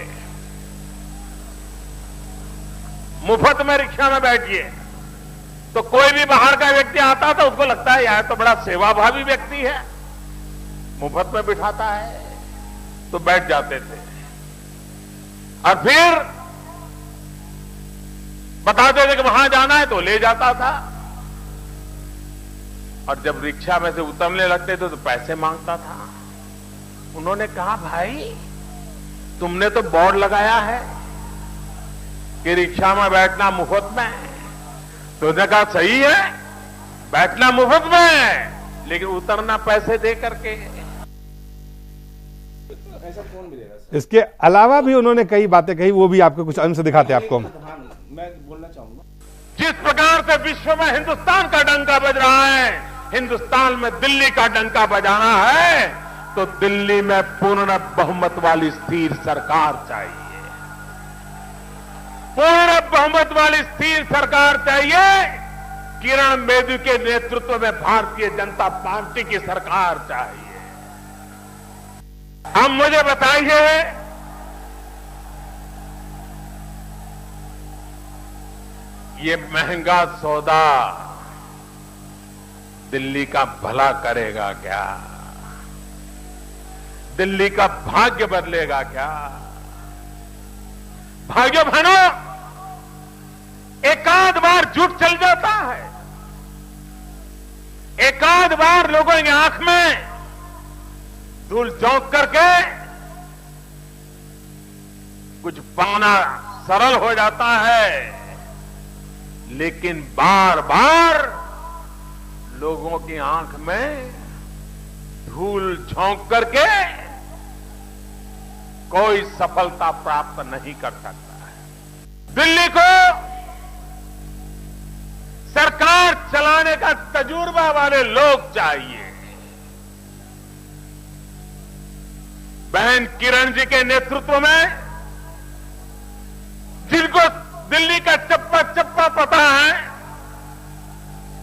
Speaker 7: मुफ्त में रिक्शा में बैठिए। तो कोई भी बाहर का व्यक्ति आता था, उसको लगता है यार तो बड़ा सेवाभावी व्यक्ति है, मुफ्त में बिठाता है, तो बैठ जाते थे। और फिर बताते थे कि वहां जाना है तो ले जाता था, और जब रिक्शा में से उतरने लगते थे तो पैसे मांगता था। उन्होंने कहा भाई तुमने तो बोर्ड लगाया है कि रिक्शा में बैठना मुफ्त में, तो उसने कहा सही है, बैठना मुफ्त में लेकिन उतरना पैसे दे करके।
Speaker 1: इसके अलावा भी उन्होंने कई बातें कही, वो भी आपको कुछ अंश दिखाते हैं आपको।
Speaker 6: मैं बोलना चाहूंगा,
Speaker 7: जिस प्रकार से विश्व में हिंदुस्तान का डंका बज रहा है, हिंदुस्तान में दिल्ली का डंका बजाना है तो दिल्ली में पूर्ण बहुमत वाली स्थिर सरकार चाहिए, पूर्ण बहुमत वाली स्थिर सरकार चाहिए। किरण बेदी के नेतृत्व में भारतीय जनता पार्टी की सरकार चाहिए। अब मुझे बताइए, ये महंगा सौदा दिल्ली का भला करेगा क्या? दिल्ली का भाग्य बदलेगा क्या? भाइयों बहनों, एकाध बार झूठ चल जाता है, एकाध बार लोगों की आंख में धूल झोंक करके कुछ पाना सरल हो जाता है, लेकिन बार बार लोगों की आंख में धूल झोंक करके कोई सफलता प्राप्त नहीं कर सकता है। दिल्ली को सरकार चलाने का तजुर्बा वाले लोग चाहिए। बहन किरण जी के नेतृत्व में, जिनको दिल्ली का चप्पा चप्पा पता है,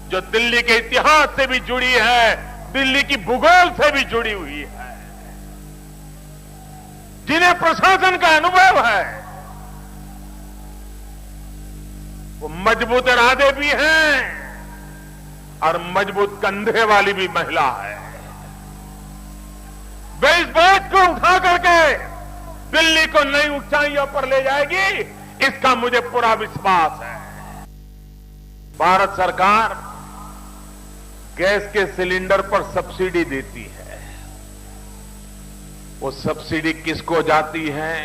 Speaker 7: जो दिल्ली के इतिहास से भी जुड़ी है, दिल्ली की भूगोल से भी जुड़ी हुई है, जिन्हें प्रशासन का अनुभव है, वो मजबूत इरादे भी हैं और मजबूत कंधे वाली भी महिला है। वे इस बात को उठा करके दिल्ली को नई ऊंचाइयों पर ले जाएगी, इसका मुझे पूरा विश्वास है। भारत सरकार गैस के सिलेंडर पर सब्सिडी देती है। वो सब्सिडी किसको जाती है,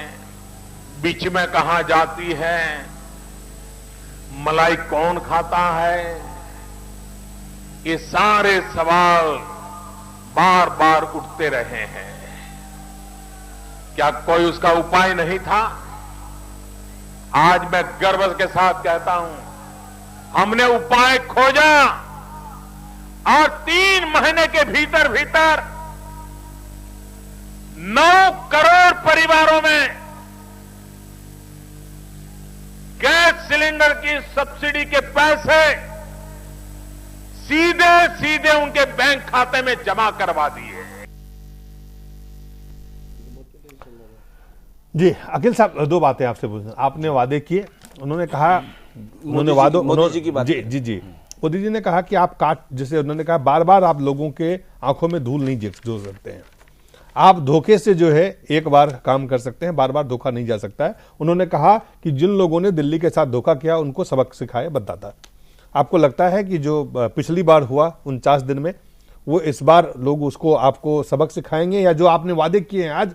Speaker 7: बीच में कहां जाती है, मलाई कौन खाता है, ये सारे सवाल बार बार उठते रहे हैं। क्या कोई उसका उपाय नहीं था? आज मैं गर्व के साथ कहता हूं, हमने उपाय खोजा और 3 महीने के भीतर भीतर 9 करोड़ परिवारों में गैस सिलेंडर की सब्सिडी के पैसे सीधे सीधे उनके बैंक खाते में जमा करवा दिए।
Speaker 1: जी अखिल साहब, 2 बातें आपसे पूछना। आपने वादे किए, उन्होंने कहा, उन्होंने वादों,
Speaker 6: मोदी जी की बात,
Speaker 1: जी मोदी जी ने कहा कि आप जैसे उन्होंने कहा बार बार आप लोगों के आंखों में धूल नहीं झोंक सकते हैं, आप धोखे से जो है एक बार काम कर सकते हैं, बार बार धोखा नहीं जा सकता है। उन्होंने कहा कि जिन लोगों ने दिल्ली के साथ धोखा किया उनको सबक सिखाए बददाता। आपको लगता है कि जो पिछली बार हुआ 49 दिन में, वो इस बार लोग उसको आपको सबक सिखाएंगे, या जो आपने वादे किए हैं आज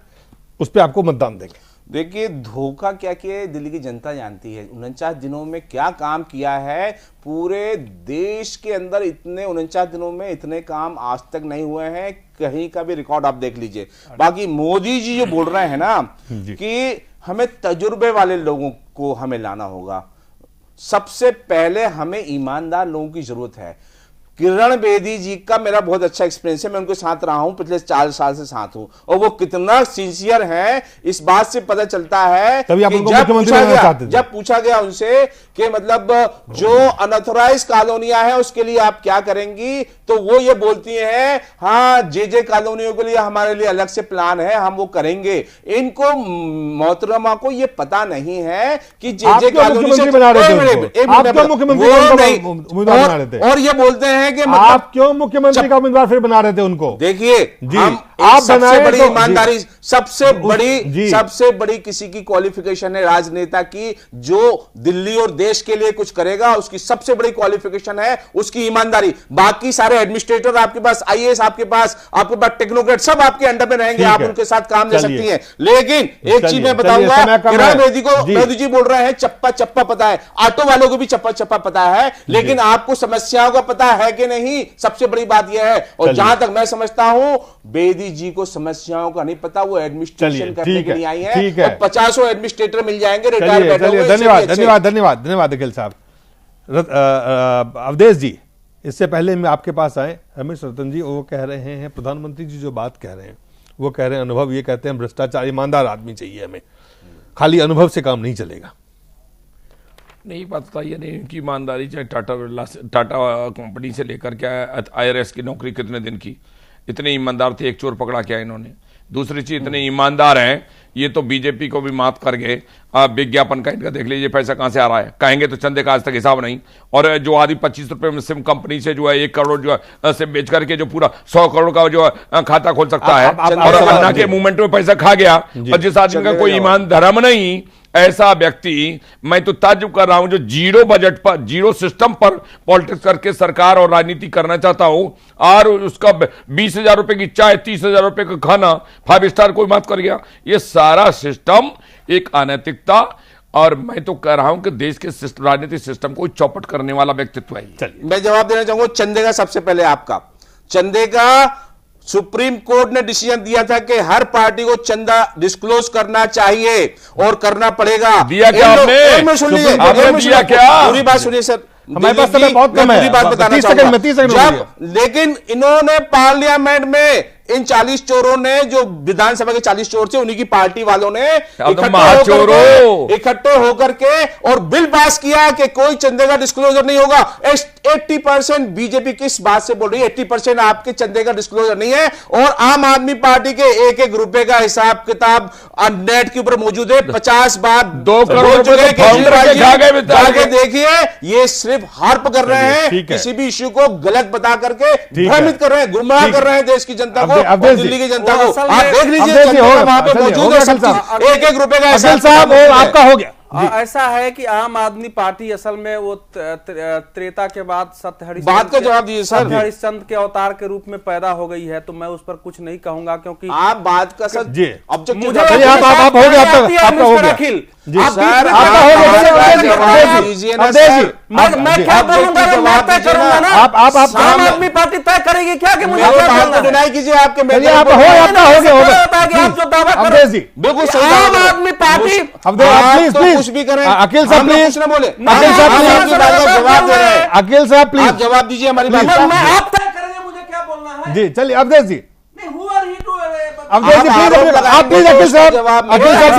Speaker 1: उस पर आपको मतदान देंगे?
Speaker 6: देखिए, धोखा क्या किया दिल्ली की जनता जानती है। 49 दिनों में क्या काम किया है, पूरे देश के अंदर इतने 49 दिनों में इतने काम आज तक नहीं हुए हैं, कहीं का भी रिकॉर्ड आप देख लीजिए। बाकी मोदी जी जो बोल रहे हैं ना कि हमें तजुर्बे वाले लोगों को हमें लाना होगा, सबसे पहले हमें ईमानदार लोगों की जरूरत है। किरण बेदी जी का मेरा बहुत अच्छा एक्सपीरियंस है, मैं उनके साथ रहा हूं, पिछले 4 साल से साथ हूं, और वो कितना सिंसियर हैं इस बात से पता चलता है।
Speaker 1: तभी आप
Speaker 6: कि
Speaker 1: उनको मुख्यमंत्री बनाना चाहते थे।
Speaker 6: जब पूछा गया उनसे कि मतलब जो अनऑथराइज कॉलोनियां हैं उसके लिए आप क्या करेंगी, तो वो ये बोलती हैं हाँ जे कॉलोनियों के लिए हमारे लिए अलग से प्लान है, हम वो करेंगे। इनको मोहतरमा को ये पता नहीं है कि जे कॉलोनी से
Speaker 1: बना रहे थे, आप क्यों मुख्यमंत्री उम्मीदवार बना रहे थे,
Speaker 6: और ये बोलते हैं कि मतलब
Speaker 1: आप क्यों मुख्यमंत्री का उम्मीदवार फिर बना रहे थे उनको।
Speaker 6: देखिए हम
Speaker 1: आप
Speaker 6: सबसे बड़ी
Speaker 1: तो
Speaker 6: ईमानदारी, सबसे बड़ी किसी की क्वालिफिकेशन है राजनेता की, जो दिल्ली और देश के लिए कुछ करेगा, उसकी सबसे बड़ी क्वालिफिकेशन है उसकी ईमानदारी। बाकी सारे एडमिनिस्ट्रेटर आपके पास, आईएएस आपके पास टेक्नोक्रेट सब आपके अंडर में रहेंगे, आप उनके साथ काम ले सकती हैं। लेकिन एक चीज मैं बताऊंगा, किरण बेदी को मोदी जी बोल रहे हैं चप्पा चप्पा पता है, ऑटो वालों को भी चप्पा चप्पा पता है, लेकिन आपको समस्याओं का पता है कि नहीं, सबसे बड़ी बात यह है। और जहां तक मैं समझता हूं बेदी जी को समस्याओं का नहीं पता, वो एडमिनिस्ट्रेशन करने के लिए आई है, और 50 एडमिनिस्ट्रेटर मिल जाएंगे रिटायर बैठे हुए।
Speaker 1: धन्यवाद अखिल साहब। अवधेश जी, इससे पहले मैं आपके पास आए, रमेश रतन जी वो कह रहे हैं, प्रधानमंत्री जी जो बात कह रहे हैं वो कह रहे हैं अनुभव, ये कहते हैं भ्रष्टाचार, ईमानदार आदमी चाहिए हमें, खाली अनुभव से काम नहीं चलेगा।
Speaker 4: नहीं, बात तो ये नहीं कि ईमानदारी, चाहे टाटा कंपनी से लेकर के IRS की नौकरी कितने दिन की, इतने ईमानदार थे, एक चोर पकड़ा क्या इन्होंने। दूसरी चीज, इतने ईमानदार हैं ये तो बीजेपी को भी माफ कर गए। विज्ञापन का इनका देख लीजिए पैसा कहां से आ रहा है, कहेंगे तो चंदे का आज तक हिसाब नहीं। और जो आदि 25 रुपए में सिम कंपनी से जो है 1 करोड़ जो है सिम बेच करके जो पूरा 100 करोड़ का जो है खाता खोल सकता है, और अन्ना के मूवमेंट में पैसा खा गया। और जिस आदमी का कोई ईमान धर्म नहीं, ऐसा व्यक्ति, मैं तो ताज्जुब कर रहा हूं जो जीरो बजट पर, जीरो सिस्टम पर पॉलिटिक्स करके सरकार और राजनीति करना चाहता हूं, और उसका 20,000 रुपए की चाय, 30,000 रुपए का खाना 5 स्टार कोई माफ कर गया। ये सारा सिस्टम एक अनैतिकता, और मैं तो कह रहा हूं कि देश के राजनीतिक सिस्टम को चौपट करने वाला व्यक्तित्व है।
Speaker 6: मैं जवाब देना चाहूंगा चंदे का। सबसे पहले आपका चंदे का, सुप्रीम कोर्ट ने डिसीजन दिया था कि हर पार्टी को चंदा डिस्क्लोज करना चाहिए और करना पड़ेगा।
Speaker 4: दिया क्या आपने?
Speaker 6: सुन लीजिए,
Speaker 4: दिया क्या?
Speaker 6: पूरी बात सुनिए सर,
Speaker 1: हमारे पास समय बहुत कम है,
Speaker 6: पूरी बात बताना
Speaker 1: 30 सेकंड।
Speaker 6: लेकिन इन्होंने पार्लियामेंट में इन 40 चोरों ने, जो विधानसभा के 40 चोर थे, उन्हीं की पार्टी वालों ने इकट्ठे होकर के और बिल पास किया कि कोई चंदे का डिस्क्लोजर नहीं होगा। 80% बीजेपी किस बात से बोल रही है? 80% आपके चंदे का डिस्क्लोजर नहीं है, और आम आदमी पार्टी के 1-1 रुपए का हिसाब किताब नेट के ऊपर मौजूद है। 50 बार
Speaker 4: 2 करोड़
Speaker 6: जाके देखिए, ये सिर्फ हार्प कर रहे हैं, किसी भी इश्यू को गलत बता करके भ्रमित कर रहे हैं, गुमराह कर रहे हैं देश की जनता को, दिल्ली की जनता को। आप देख लीजिए वहां पे मौजूद है, 1-1 रुपए का हिसाब साहब आपका हो गया।
Speaker 5: ऐसा है कि आम आदमी पार्टी असल में वो त्रेता के बाद
Speaker 6: बात का जवाब दीजिए सर,
Speaker 5: हरिश्चंद्र के अवतार के रूप में पैदा हो गई है, तो मैं उस पर कुछ नहीं कहूंगा, क्योंकि
Speaker 6: आप बात का सर
Speaker 1: जी
Speaker 6: ऑब्जेक्टिव
Speaker 1: हो गया, आपका हो गया
Speaker 5: अखिल
Speaker 6: जी सर, आपका हो गया।
Speaker 5: मैं क्या बोलूंगा, मैं तय करूंगा ना, आप आम आदमी पार्टी तय करेगी क्या कि मुझे
Speaker 6: डिनाई कीजिए। आपके
Speaker 1: आपका हो गया,
Speaker 5: आप जो दावा कर रहे हैं
Speaker 6: बिल्कुल
Speaker 5: आम आदमी पार्टी,
Speaker 6: कुछ भी करें,
Speaker 1: अखिल साहब प्लीज
Speaker 6: न बोले,
Speaker 1: अखिल साहब
Speaker 6: जवाब दे रहे हैं,
Speaker 1: अखिल साहब प्लीज
Speaker 6: आप जवाब दीजिए हमारी बात।
Speaker 5: मैं आप तय करेंगे मुझे क्या बोलना है।
Speaker 1: जी चलिए अवधेश जी,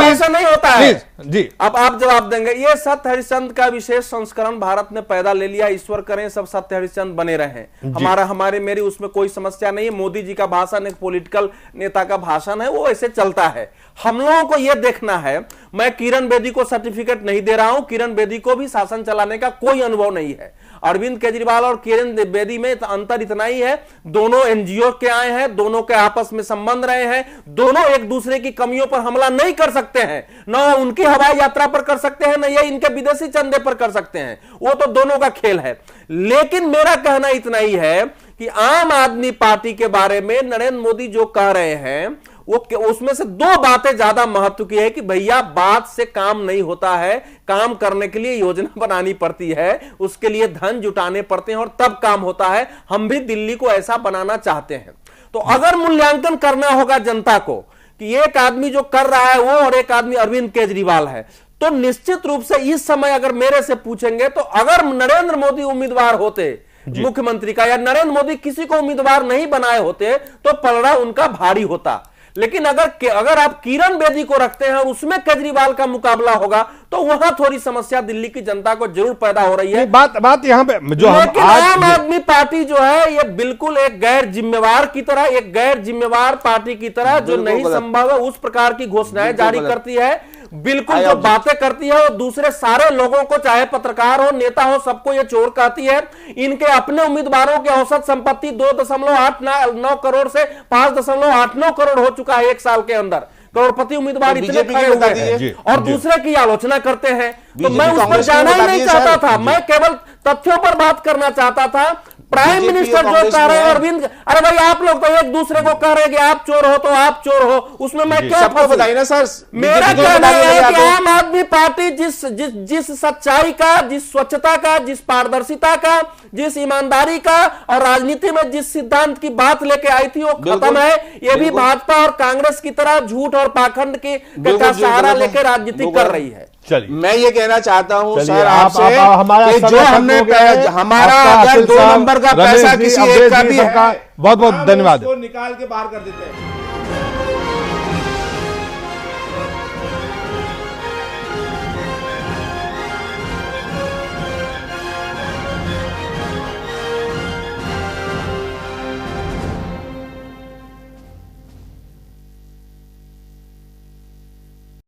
Speaker 5: ऐसा नहीं होता है जी। अब आप जवाब देंगे। ये सत्य हरिश्चंद्र का विशेष संस्करण भारत ने पैदा ले लिया, ईश्वर करें सब सत्य हरिश्चंद्र बने रहे। मेरी उसमें कोई समस्या नहीं है। मोदी जी का भाषण एक पॉलिटिकल नेता का भाषण है, वो ऐसे चलता है। हम लोगों को यह देखना है, मैं किरण बेदी को सर्टिफिकेट नहीं दे रहा हूं, किरण बेदी को भी शासन चलाने का कोई अनुभव नहीं है। अरविंद केजरीवाल और किरण बेदी में अंतर इतना ही है, दोनों एनजीओ के आए हैं, दोनों के आपस में संबंध रहे हैं, दोनों एक दूसरे की कमियों पर हमला नहीं कर सकते हैं, न उनकी हवाई यात्रा पर कर सकते हैं, न ये इनके विदेशी चंदे पर कर सकते हैं, वो तो दोनों का खेल है। लेकिन मेरा कहना इतना ही है कि आम आदमी पार्टी के बारे में नरेंद्र मोदी जो कह रहे हैं, वो उसमें से 2 बातें ज्यादा महत्व की है कि भैया बात से काम नहीं होता है, काम करने के लिए योजना बनानी पड़ती है, उसके लिए धन जुटाने पड़ते हैं और तब काम होता है। हम भी दिल्ली को ऐसा बनाना चाहते हैं। तो अगर मूल्यांकन करना होगा जनता को कि एक आदमी जो कर रहा है वो और एक आदमी अरविंद केजरीवाल है, तो निश्चित रूप से इस समय अगर मेरे से पूछेंगे तो अगर नरेंद्र मोदी उम्मीदवार होते मुख्यमंत्री का, या नरेंद्र मोदी किसी को उम्मीदवार नहीं बनाए होते तो पलड़ा उनका भारी होता। लेकिन अगर आप किरण बेदी को रखते हैं और उसमें केजरीवाल का मुकाबला होगा तो वहां थोड़ी समस्या दिल्ली की जनता को जरूर पैदा हो रही है।
Speaker 1: बात यहाँ पे जो
Speaker 5: लेकिन आम आदमी पार्टी जो है ये बिल्कुल एक गैर जिम्मेवार की तरह, एक गैर जिम्मेवार पार्टी की तरह जो नहीं संभव है उस प्रकार की घोषणाएं जारी करती है, बिल्कुल जो बातें करती है और दूसरे सारे लोगों को, चाहे पत्रकार हो, नेता हो, सबको ये चोर कहती है। इनके अपने उम्मीदवारों की औसत संपत्ति 2.89 करोड़ से 5.89 करोड़ हो चुका है 1 साल के अंदर। करोड़पति उम्मीदवार इतने खड़े हुए हैं और दूसरे की आलोचना करते हैं। तो मैं उस पर जाना ही नहीं चाहता था, मैं केवल तथ्यों पर बात करना चाहता था। प्राइम मिनिस्टर जो कह रहे हैं अरविंद, अरे भाई आप लोग तो एक दूसरे को कह रहे हैं कि आप चोर हो तो आप चोर हो, उसमें मैं क्या
Speaker 6: बताइए ना सर।
Speaker 5: मेरा कहना है कि आम आदमी पार्टी जिस सच्चाई का, जिस स्वच्छता का, जिस पारदर्शिता का, जिस ईमानदारी का और राजनीति में जिस सिद्धांत की बात लेके आई थी वो खत्म है। ये भी भाजपा और कांग्रेस की तरह झूठ और पाखंड का सहारा लेके राजनीति कर रही है।
Speaker 1: चलिए,
Speaker 6: मैं ये कहना चाहता हूं सर
Speaker 1: आपसे
Speaker 6: कि जो हमने हमारा अगर 2 नंबर का पैसा किसी एक का भी है,
Speaker 1: बहुत बहुत धन्यवाद,
Speaker 6: निकाल के बाहर कर देते हैं।